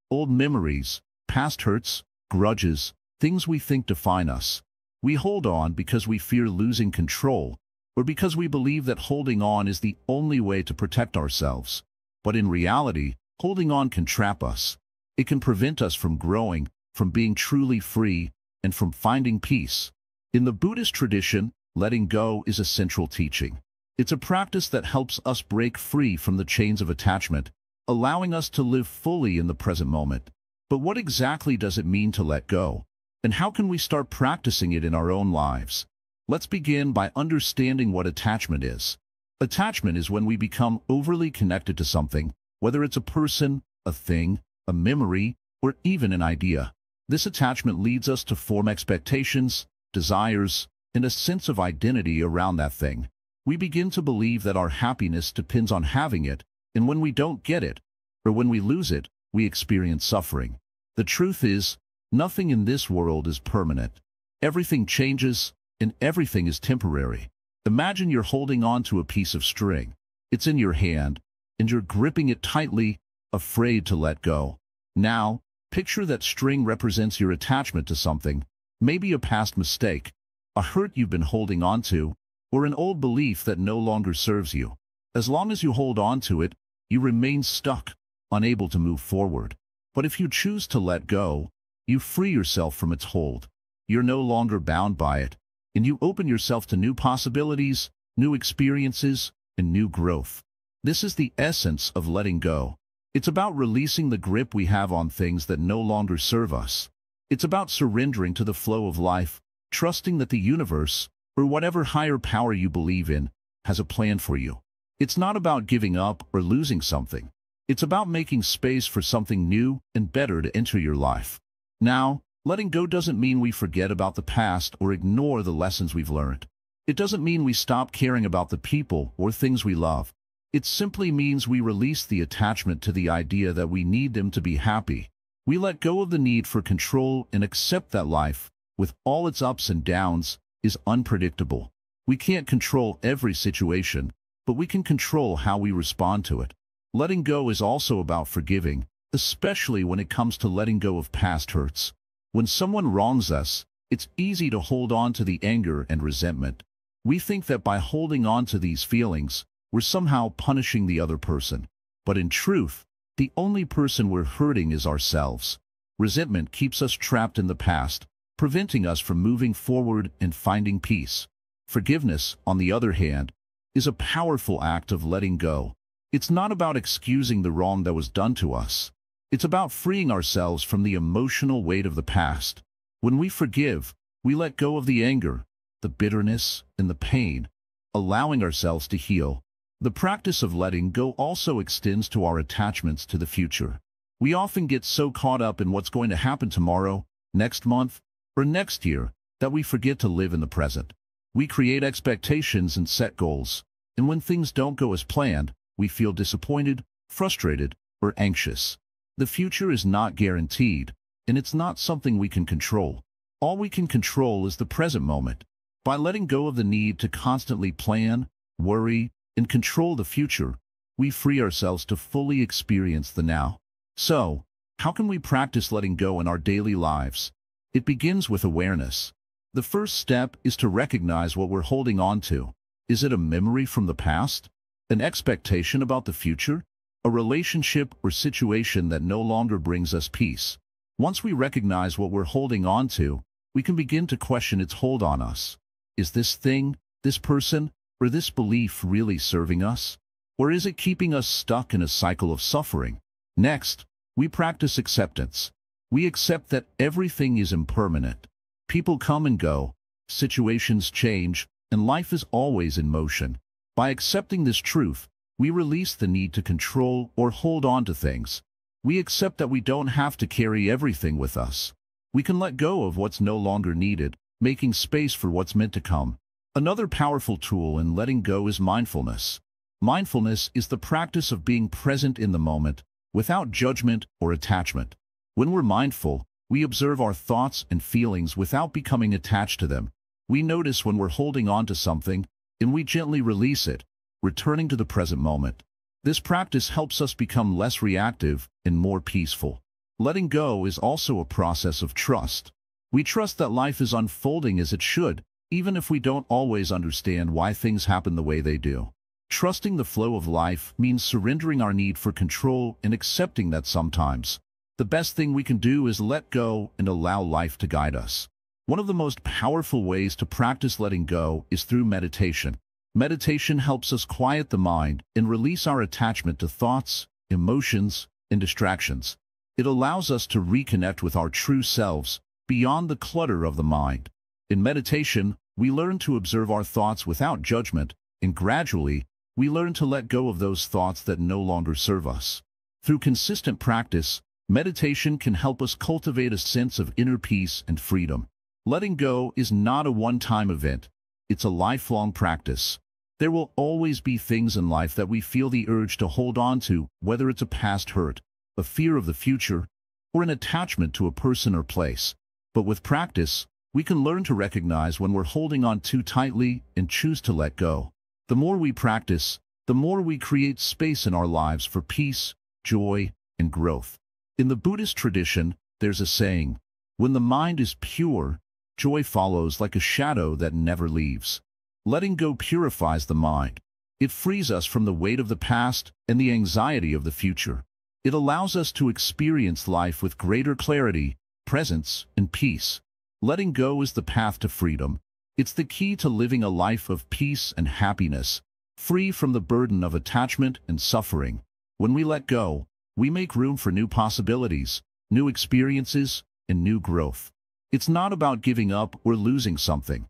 [SPEAKER 1] Old memories, past hurts, grudges, things we think define us. We hold on because we fear losing control, or because we believe that holding on is the only way to protect ourselves. But in reality, Holding on can trap us. It can prevent us from growing, from being truly free, and from finding peace. In the Buddhist tradition, letting go is a central teaching. It's a practice that helps us break free from the chains of attachment, allowing us to live fully in the present moment. But what exactly does it mean to let go? And how can we start practicing it in our own lives? Let's begin by understanding what attachment is. Attachment is when we become overly connected to something, whether it's a person, a thing, a memory, or even an idea. This attachment leads us to form expectations, desires, and a sense of identity around that thing. We begin to believe that our happiness depends on having it, and when we don't get it, or when we lose it, we experience suffering. The truth is, nothing in this world is permanent. Everything changes, and everything is temporary. Imagine you're holding on to a piece of string. It's in your hand, and you're gripping it tightly, afraid to let go. Now, picture that string represents your attachment to something, maybe a past mistake, a hurt you've been holding on to, or an old belief that no longer serves you. As long as you hold on to it, you remain stuck, unable to move forward. But if you choose to let go, you free yourself from its hold. You're no longer bound by it, and you open yourself to new possibilities, new experiences, and new growth. This is the essence of letting go. It's about releasing the grip we have on things that no longer serve us. It's about surrendering to the flow of life, trusting that the universe, or whatever higher power you believe in, has a plan for you. It's not about giving up or losing something. It's about making space for something new and better to enter your life. Now, letting go doesn't mean we forget about the past or ignore the lessons we've learned. It doesn't mean we stop caring about the people or things we love. It simply means we release the attachment to the idea that we need them to be happy. We let go of the need for control and accept that life, with all its ups and downs, is unpredictable. We can't control every situation, but we can control how we respond to it. Letting go is also about forgiving, especially when it comes to letting go of past hurts. When someone wrongs us, it's easy to hold on to the anger and resentment. We think that by holding on to these feelings, we're somehow punishing the other person. But in truth, the only person we're hurting is ourselves. Resentment keeps us trapped in the past, preventing us from moving forward and finding peace. Forgiveness, on the other hand, is a powerful act of letting go. It's not about excusing the wrong that was done to us. It's about freeing ourselves from the emotional weight of the past. When we forgive, we let go of the anger, the bitterness, and the pain, allowing ourselves to heal. The practice of letting go also extends to our attachments to the future. We often get so caught up in what's going to happen tomorrow, next month, or next year that we forget to live in the present. We create expectations and set goals, and when things don't go as planned, we feel disappointed, frustrated, or anxious. The future is not guaranteed, and it's not something we can control. All we can control is the present moment. By letting go of the need to constantly plan, worry, and control the future, we free ourselves to fully experience the now. So, how can we practice letting go in our daily lives? It begins with awareness. The first step is to recognize what we're holding on to. Is it a memory from the past? An expectation about the future? A relationship or situation that no longer brings us peace? Once we recognize what we're holding on to, we can begin to question its hold on us. Is this thing, this person, or this belief really serving us? Or is it keeping us stuck in a cycle of suffering? Next, we practice acceptance. We accept that everything is impermanent. People come and go, situations change, and life is always in motion. By accepting this truth, we release the need to control or hold on to things. We accept that we don't have to carry everything with us. We can let go of what's no longer needed, making space for what's meant to come. Another powerful tool in letting go is mindfulness. Mindfulness is the practice of being present in the moment, without judgment or attachment. When we're mindful, we observe our thoughts and feelings without becoming attached to them. We notice when we're holding on to something, and we gently release it, returning to the present moment. This practice helps us become less reactive and more peaceful. Letting go is also a process of trust. We trust that life is unfolding as it should, even if we don't always understand why things happen the way they do. Trusting the flow of life means surrendering our need for control and accepting that sometimes the best thing we can do is let go and allow life to guide us. One of the most powerful ways to practice letting go is through meditation. Meditation helps us quiet the mind and release our attachment to thoughts, emotions, and distractions. It allows us to reconnect with our true selves beyond the clutter of the mind. In meditation, we learn to observe our thoughts without judgment, and gradually, we learn to let go of those thoughts that no longer serve us. Through consistent practice, meditation can help us cultivate a sense of inner peace and freedom. Letting go is not a one-time event. It's a lifelong practice. There will always be things in life that we feel the urge to hold on to, whether it's a past hurt, a fear of the future, or an attachment to a person or place. But with practice, we can learn to recognize when we're holding on too tightly and choose to let go. The more we practice, the more we create space in our lives for peace, joy, and growth. In the Buddhist tradition, there's a saying, "When the mind is pure, joy follows like a shadow that never leaves." Letting go purifies the mind. It frees us from the weight of the past and the anxiety of the future. It allows us to experience life with greater clarity, presence, and peace. Letting go is the path to freedom. It's the key to living a life of peace and happiness, free from the burden of attachment and suffering. When we let go, we make room for new possibilities, new experiences, and new growth. It's not about giving up or losing something.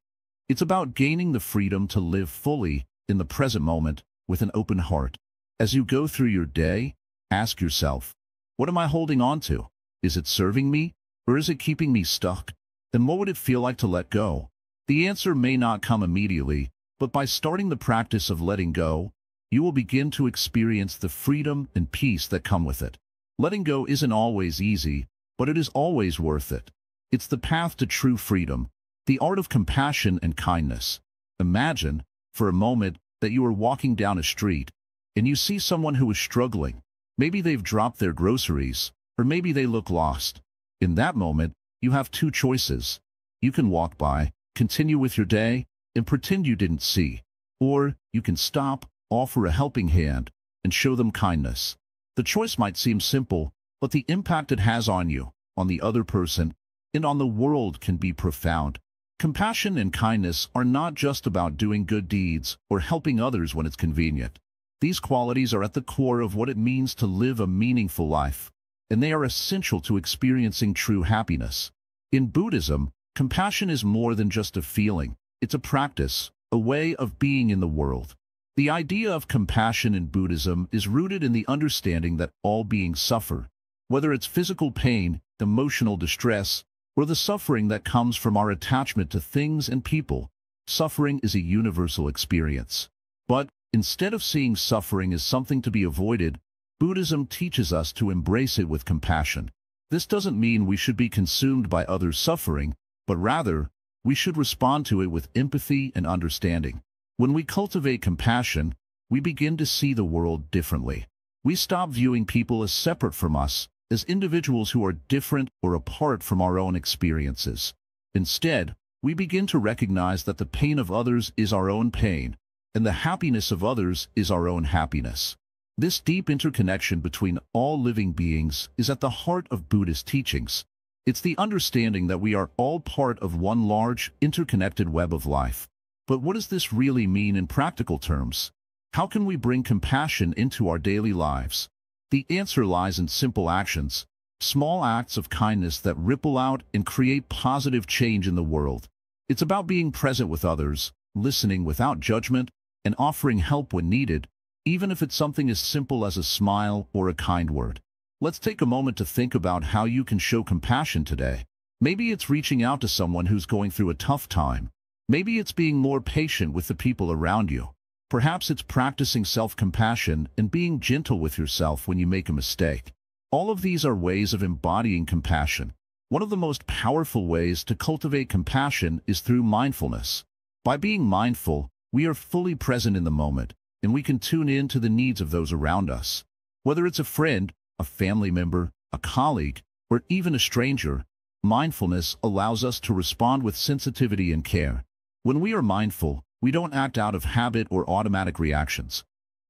[SPEAKER 1] It's about gaining the freedom to live fully in the present moment with an open heart. As you go through your day, ask yourself, what am I holding on to? Is it serving me, or is it keeping me stuck? Then what would it feel like to let go? The answer may not come immediately, but by starting the practice of letting go, you will begin to experience the freedom and peace that come with it. Letting go isn't always easy, but it is always worth it. It's the path to true freedom, the art of compassion and kindness. Imagine, for a moment, that you are walking down a street, and you see someone who is struggling. Maybe they've dropped their groceries, or maybe they look lost. In that moment, you have two choices. You can walk by, continue with your day, and pretend you didn't see. Or you can stop, offer a helping hand, and show them kindness. The choice might seem simple, but the impact it has on you, on the other person, and on the world can be profound. Compassion and kindness are not just about doing good deeds or helping others when it's convenient. These qualities are at the core of what it means to live a meaningful life, and they are essential to experiencing true happiness. In Buddhism, compassion is more than just a feeling. It's a practice, a way of being in the world. The idea of compassion in Buddhism is rooted in the understanding that all beings suffer, whether it's physical pain, emotional distress, or the suffering that comes from our attachment to things and people. Suffering is a universal experience. But instead of seeing suffering as something to be avoided, Buddhism teaches us to embrace it with compassion. This doesn't mean we should be consumed by others' suffering, but rather, we should respond to it with empathy and understanding. When we cultivate compassion, we begin to see the world differently. We stop viewing people as separate from us, as individuals who are different or apart from our own experiences. Instead, we begin to recognize that the pain of others is our own pain, and the happiness of others is our own happiness. This deep interconnection between all living beings is at the heart of Buddhist teachings. It's the understanding that we are all part of one large, interconnected web of life. But what does this really mean in practical terms? How can we bring compassion into our daily lives? The answer lies in simple actions, small acts of kindness that ripple out and create positive change in the world. It's about being present with others, listening without judgment, and offering help when needed, even if it's something as simple as a smile or a kind word. Let's take a moment to think about how you can show compassion today. Maybe it's reaching out to someone who's going through a tough time. Maybe it's being more patient with the people around you. Perhaps it's practicing self-compassion and being gentle with yourself when you make a mistake. All of these are ways of embodying compassion. One of the most powerful ways to cultivate compassion is through mindfulness. By being mindful, we are fully present in the moment, and we can tune in to the needs of those around us. Whether it's a friend, a family member, a colleague, or even a stranger, mindfulness allows us to respond with sensitivity and care. When we are mindful, we don't act out of habit or automatic reactions.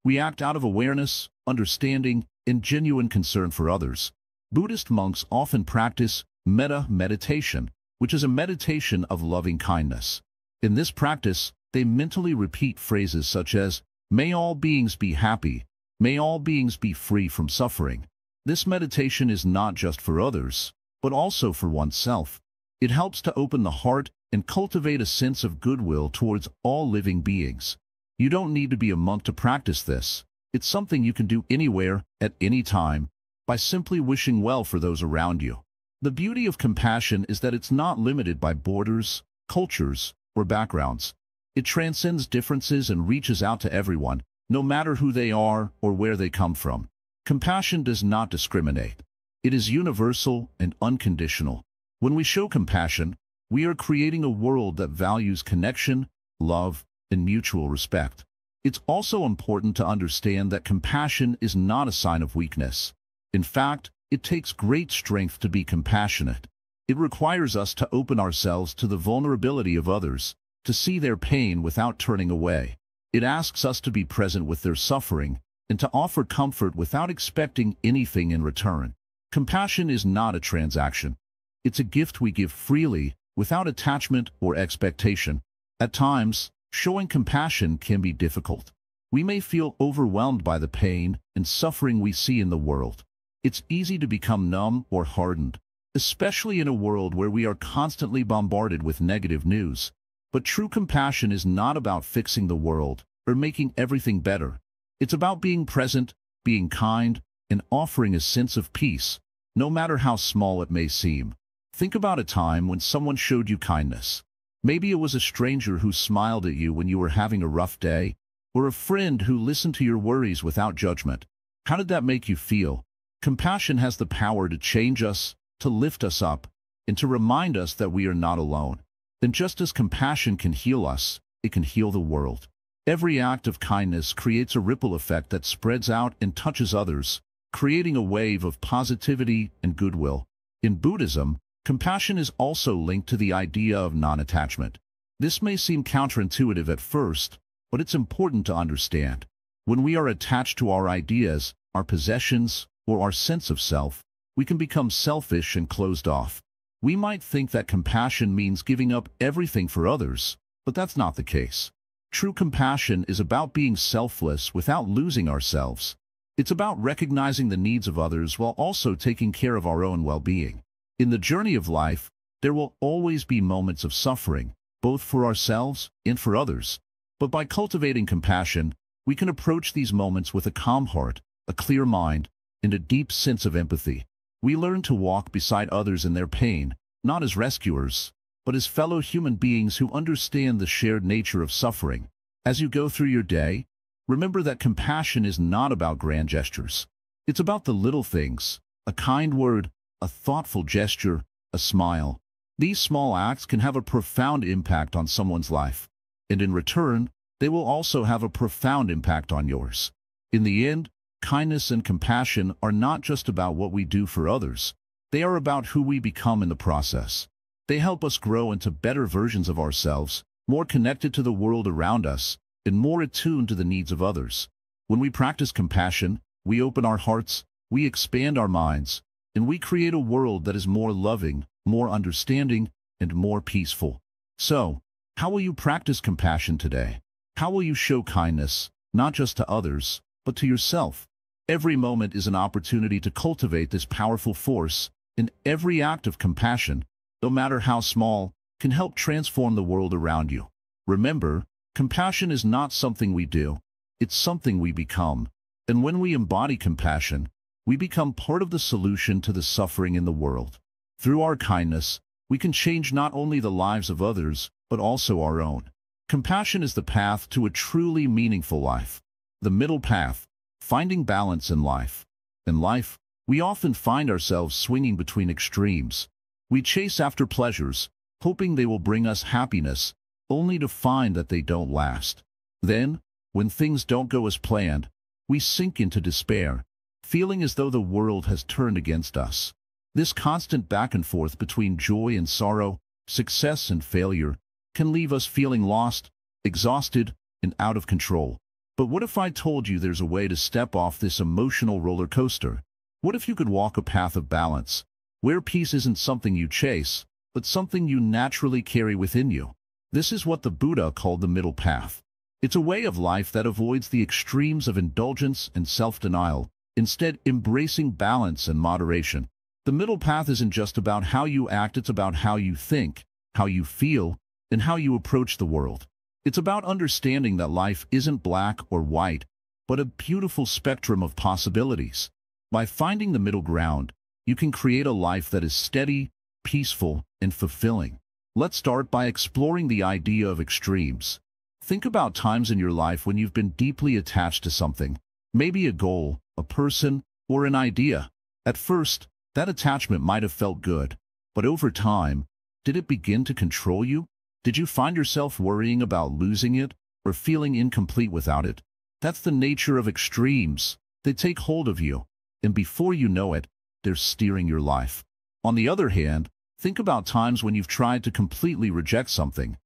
[SPEAKER 1] We act out of awareness, understanding, and genuine concern for others. Buddhist monks often practice metta meditation, which is a meditation of loving kindness. In this practice, they mentally repeat phrases such as, "May all beings be happy," "May all beings be free from suffering." This meditation is not just for others, but also for oneself. It helps to open the heart and cultivate a sense of goodwill towards all living beings. You don't need to be a monk to practice this. It's something you can do anywhere, at any time, by simply wishing well for those around you. The beauty of compassion is that it's not limited by borders, cultures, or backgrounds. It transcends differences and reaches out to everyone, no matter who they are or where they come from. Compassion does not discriminate. It is universal and unconditional. When we show compassion, we are creating a world that values connection, love, and mutual respect. It's also important to understand that compassion is not a sign of weakness. In fact, it takes great strength to be compassionate. It requires us to open ourselves to the vulnerability of others, to see their pain without turning away. It asks us to be present with their suffering and to offer comfort without expecting anything in return. Compassion is not a transaction. It's a gift we give freely, without attachment or expectation. At times, showing compassion can be difficult. We may feel overwhelmed by the pain and suffering we see in the world. It's easy to become numb or hardened, especially in a world where we are constantly bombarded with negative news. But true compassion is not about fixing the world or making everything better. It's about being present, being kind, and offering a sense of peace, no matter how small it may seem. Think about a time when someone showed you kindness. Maybe it was a stranger who smiled at you when you were having a rough day, or a friend who listened to your worries without judgment. How did that make you feel? Compassion has the power to change us, to lift us up, and to remind us that we are not alone. And just as compassion can heal us, it can heal the world. Every act of kindness creates a ripple effect that spreads out and touches others, creating a wave of positivity and goodwill. In Buddhism, compassion is also linked to the idea of non-attachment. This may seem counterintuitive at first, but it's important to understand. When we are attached to our ideas, our possessions, or our sense of self, we can become selfish and closed off. We might think that compassion means giving up everything for others, but that's not the case. True compassion is about being selfless without losing ourselves. It's about recognizing the needs of others while also taking care of our own well-being. In the journey of life, there will always be moments of suffering, both for ourselves and for others. But by cultivating compassion, we can approach these moments with a calm heart, a clear mind, and a deep sense of empathy. We learn to walk beside others in their pain, not as rescuers, but as fellow human beings who understand the shared nature of suffering. As you go through your day, remember that compassion is not about grand gestures. It's about the little things, a kind word, a thoughtful gesture, a smile. These small acts can have a profound impact on someone's life, and in return, they will also have a profound impact on yours. In the end, kindness and compassion are not just about what we do for others. They are about who we become in the process. They help us grow into better versions of ourselves, more connected to the world around us, and more attuned to the needs of others. When we practice compassion, we open our hearts, we expand our minds, and we create a world that is more loving, more understanding, and more peaceful. So, how will you practice compassion today? How will you show kindness, not just to others, but to yourself? Every moment is an opportunity to cultivate this powerful force, and every act of compassion, no matter how small, can help transform the world around you. Remember, compassion is not something we do, it's something we become. And when we embody compassion, we become part of the solution to the suffering in the world. Through our kindness, we can change not only the lives of others, but also our own. Compassion is the path to a truly meaningful life. The middle path, finding balance in life. In life, we often find ourselves swinging between extremes. We chase after pleasures, hoping they will bring us happiness, only to find that they don't last. Then, when things don't go as planned, we sink into despair, feeling as though the world has turned against us. This constant back and forth between joy and sorrow, success and failure, can leave us feeling lost, exhausted, and out of control. But what if I told you there's a way to step off this emotional roller coaster? What if you could walk a path of balance, where peace isn't something you chase, but something you naturally carry within you? This is what the Buddha called the middle path. It's a way of life that avoids the extremes of indulgence and self-denial, instead embracing balance and moderation. The middle path isn't just about how you act, it's about how you think, how you feel, and how you approach the world. It's about understanding that life isn't black or white, but a beautiful spectrum of possibilities. By finding the middle ground, you can create a life that is steady, peaceful, and fulfilling. Let's start by exploring the idea of extremes. Think about times in your life when you've been deeply attached to something, maybe a goal, a person, or an idea. At first, that attachment might have felt good, but over time, did it begin to control you? Did you find yourself worrying about losing it or feeling incomplete without it? That's the nature of extremes. They take hold of you, and before you know it, they're steering your life. On the other hand, think about times when you've tried to completely reject something.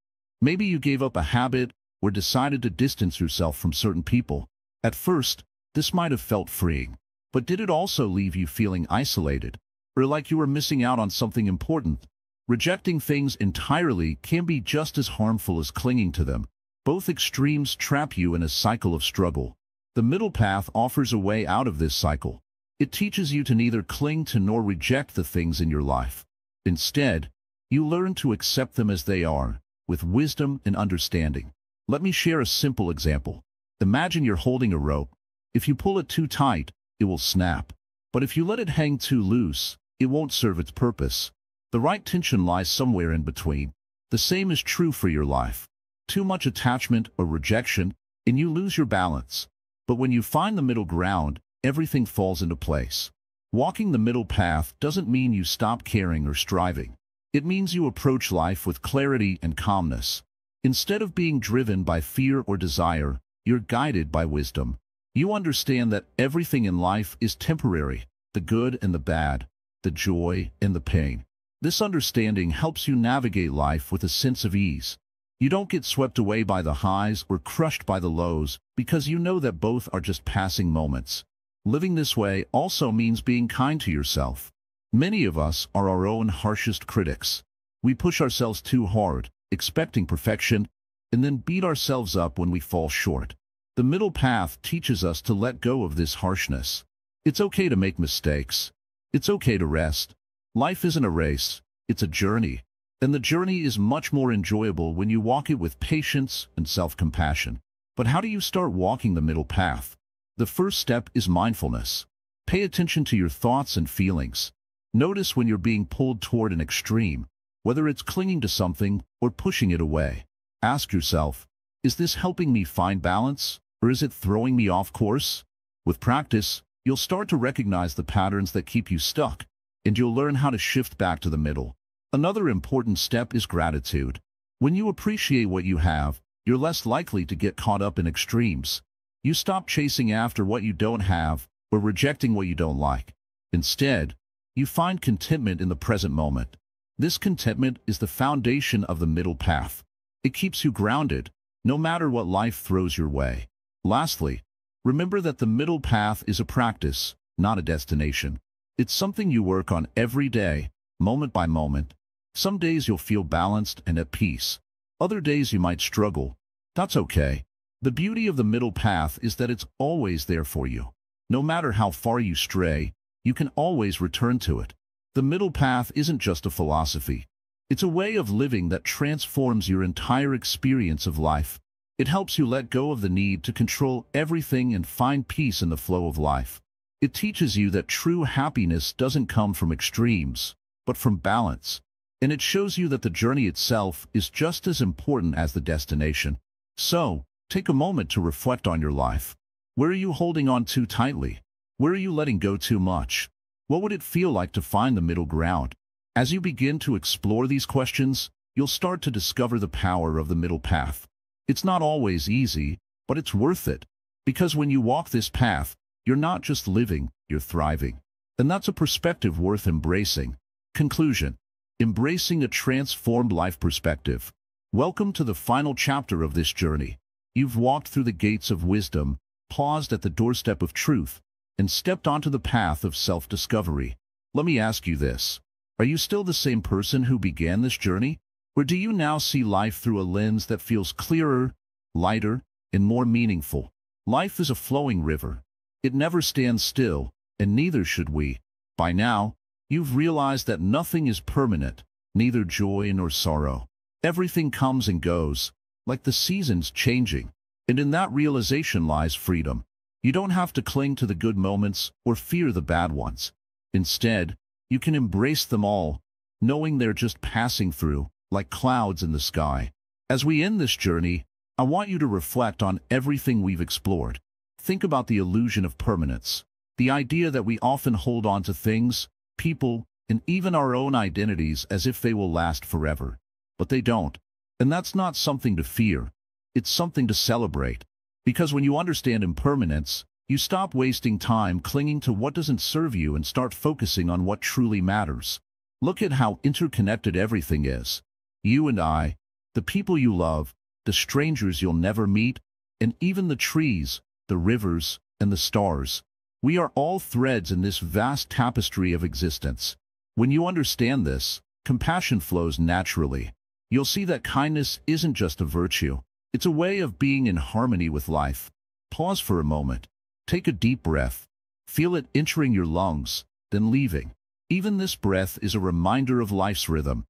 [SPEAKER 1] Maybe you gave up a habit or decided to distance yourself from certain people. At first, this might have felt freeing, but did it also leave you feeling isolated, or like you were missing out on something important? Rejecting things entirely can be just as harmful as clinging to them. Both extremes trap you in a cycle of struggle. The middle path offers a way out of this cycle. It teaches you to neither cling to nor reject the things in your life. Instead, you learn to accept them as they are, with wisdom and understanding. Let me share a simple example. Imagine you're holding a rope. If you pull it too tight, it will snap. But if you let it hang too loose, it won't serve its purpose. The right tension lies somewhere in between. The same is true for your life. Too much attachment or rejection, and you lose your balance. But when you find the middle ground, everything falls into place. Walking the middle path doesn't mean you stop caring or striving. It means you approach life with clarity and calmness. Instead of being driven by fear or desire, you're guided by wisdom. You understand that everything in life is temporary, the good and the bad, the joy and the pain. This understanding helps you navigate life with a sense of ease. You don't get swept away by the highs or crushed by the lows because you know that both are just passing moments. Living this way also means being kind to yourself. Many of us are our own harshest critics. We push ourselves too hard, expecting perfection, and then beat ourselves up when we fall short. The middle path teaches us to let go of this harshness. It's okay to make mistakes. It's okay to rest. Life isn't a race, it's a journey. And the journey is much more enjoyable when you walk it with patience and self-compassion. But how do you start walking the middle path? The first step is mindfulness. Pay attention to your thoughts and feelings. Notice when you're being pulled toward an extreme, whether it's clinging to something or pushing it away. Ask yourself, is this helping me find balance, or is it throwing me off course? With practice, you'll start to recognize the patterns that keep you stuck, and you'll learn how to shift back to the middle. Another important step is gratitude. When you appreciate what you have, you're less likely to get caught up in extremes. You stop chasing after what you don't have or rejecting what you don't like. Instead, you find contentment in the present moment. This contentment is the foundation of the middle path. It keeps you grounded, no matter what life throws your way. Lastly, remember that the middle path is a practice, not a destination. It's something you work on every day, moment by moment. Some days you'll feel balanced and at peace. Other days you might struggle. That's okay. The beauty of the middle path is that it's always there for you. No matter how far you stray, you can always return to it. The middle path isn't just a philosophy. It's a way of living that transforms your entire experience of life. It helps you let go of the need to control everything and find peace in the flow of life. It teaches you that true happiness doesn't come from extremes, but from balance. And it shows you that the journey itself is just as important as the destination. So, take a moment to reflect on your life. Where are you holding on too tightly? Where are you letting go too much? What would it feel like to find the middle ground? As you begin to explore these questions, you'll start to discover the power of the middle path. It's not always easy, but it's worth it. Because when you walk this path, you're not just living, you're thriving. And that's a perspective worth embracing. Conclusion: embracing a transformed life perspective. Welcome to the final chapter of this journey. You've walked through the gates of wisdom, paused at the doorstep of truth, and stepped onto the path of self-discovery. Let me ask you this. Are you still the same person who began this journey? Or do you now see life through a lens that feels clearer, lighter, and more meaningful? Life is a flowing river. It never stands still, and neither should we. By now, you've realized that nothing is permanent, neither joy nor sorrow. Everything comes and goes, like the seasons changing. And in that realization lies freedom. You don't have to cling to the good moments or fear the bad ones. Instead, you can embrace them all, knowing they're just passing through, like clouds in the sky. As we end this journey, I want you to reflect on everything we've explored. Think about the illusion of permanence, the idea that we often hold on to things, people, and even our own identities as if they will last forever. But they don't. And that's not something to fear. It's something to celebrate. Because when you understand impermanence, you stop wasting time clinging to what doesn't serve you and start focusing on what truly matters. Look at how interconnected everything is. You and I, the people you love, the strangers you'll never meet, and even the trees, the rivers, and the stars. We are all threads in this vast tapestry of existence. When you understand this, compassion flows naturally. You'll see that kindness isn't just a virtue. It's a way of being in harmony with life. Pause for a moment. Take a deep breath. Feel it entering your lungs, then leaving. Even this breath is a reminder of life's rhythm.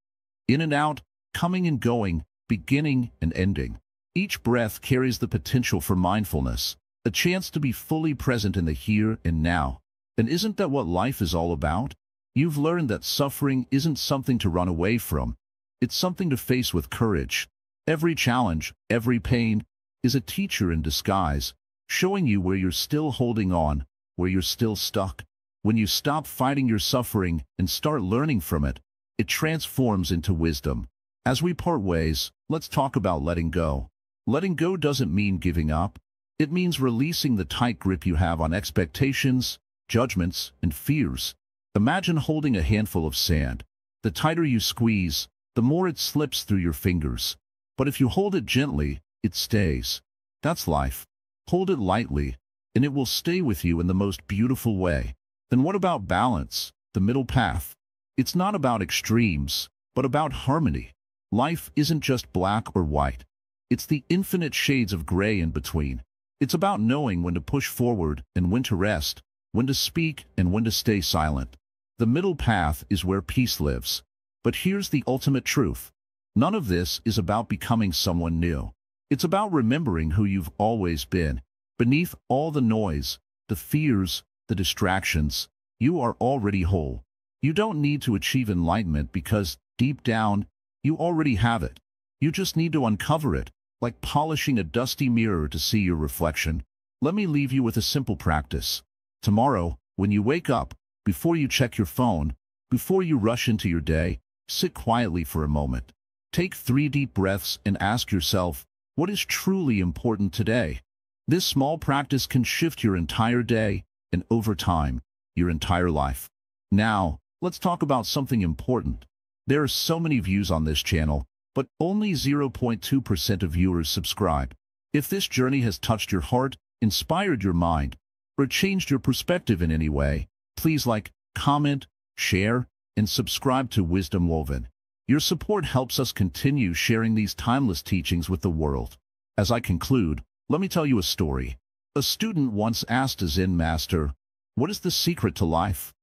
[SPEAKER 1] In and out, coming and going, beginning and ending. Each breath carries the potential for mindfulness, a chance to be fully present in the here and now. And isn't that what life is all about? You've learned that suffering isn't something to run away from. It's something to face with courage. Every challenge, every pain, is a teacher in disguise, showing you where you're still holding on, where you're still stuck. When you stop fighting your suffering and start learning from it, it transforms into wisdom. As we part ways, let's talk about letting go. Letting go doesn't mean giving up. It means releasing the tight grip you have on expectations, judgments, and fears. Imagine holding a handful of sand. The tighter you squeeze, the more it slips through your fingers. But if you hold it gently, it stays. That's life. Hold it lightly, and it will stay with you in the most beautiful way. Then what about balance, the middle path? It's not about extremes, but about harmony. Life isn't just black or white. It's the infinite shades of gray in between. It's about knowing when to push forward and when to rest, when to speak and when to stay silent. The middle path is where peace lives. But here's the ultimate truth. None of this is about becoming someone new. It's about remembering who you've always been. Beneath all the noise, the fears, the distractions, you are already whole. You don't need to achieve enlightenment because, deep down, you already have it. You just need to uncover it, like polishing a dusty mirror to see your reflection. Let me leave you with a simple practice. Tomorrow, when you wake up, before you check your phone, before you rush into your day, sit quietly for a moment. Take 3 deep breaths and ask yourself, what is truly important today? This small practice can shift your entire day, and over time, your entire life. Now, let's talk about something important. There are so many views on this channel, but only 0.2% of viewers subscribe. If this journey has touched your heart, inspired your mind, or changed your perspective in any way, please like, comment, share, and subscribe to Wisdom Woven. Your support helps us continue sharing these timeless teachings with the world. As I conclude, let me tell you a story. A student once asked a Zen master, "What is the secret to life?"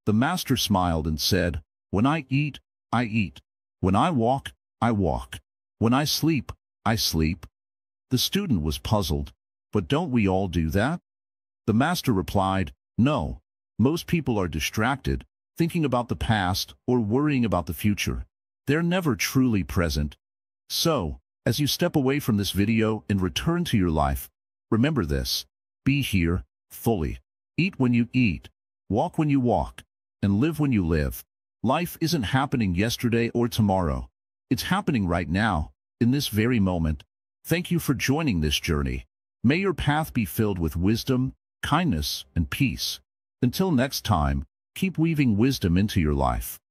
[SPEAKER 1] The master smiled and said, "When I eat, I eat. When I walk, I walk. When I sleep, I sleep." The student was puzzled. "But don't we all do that?" The master replied, "No. Most people are distracted, thinking about the past or worrying about the future. They're never truly present." So, as you step away from this video and return to your life, remember this. Be here, fully. Eat when you eat, walk when you walk, and live when you live. Life isn't happening yesterday or tomorrow. It's happening right now, in this very moment. Thank you for joining this journey. May your path be filled with wisdom, kindness, and peace. Until next time, keep weaving wisdom into your life.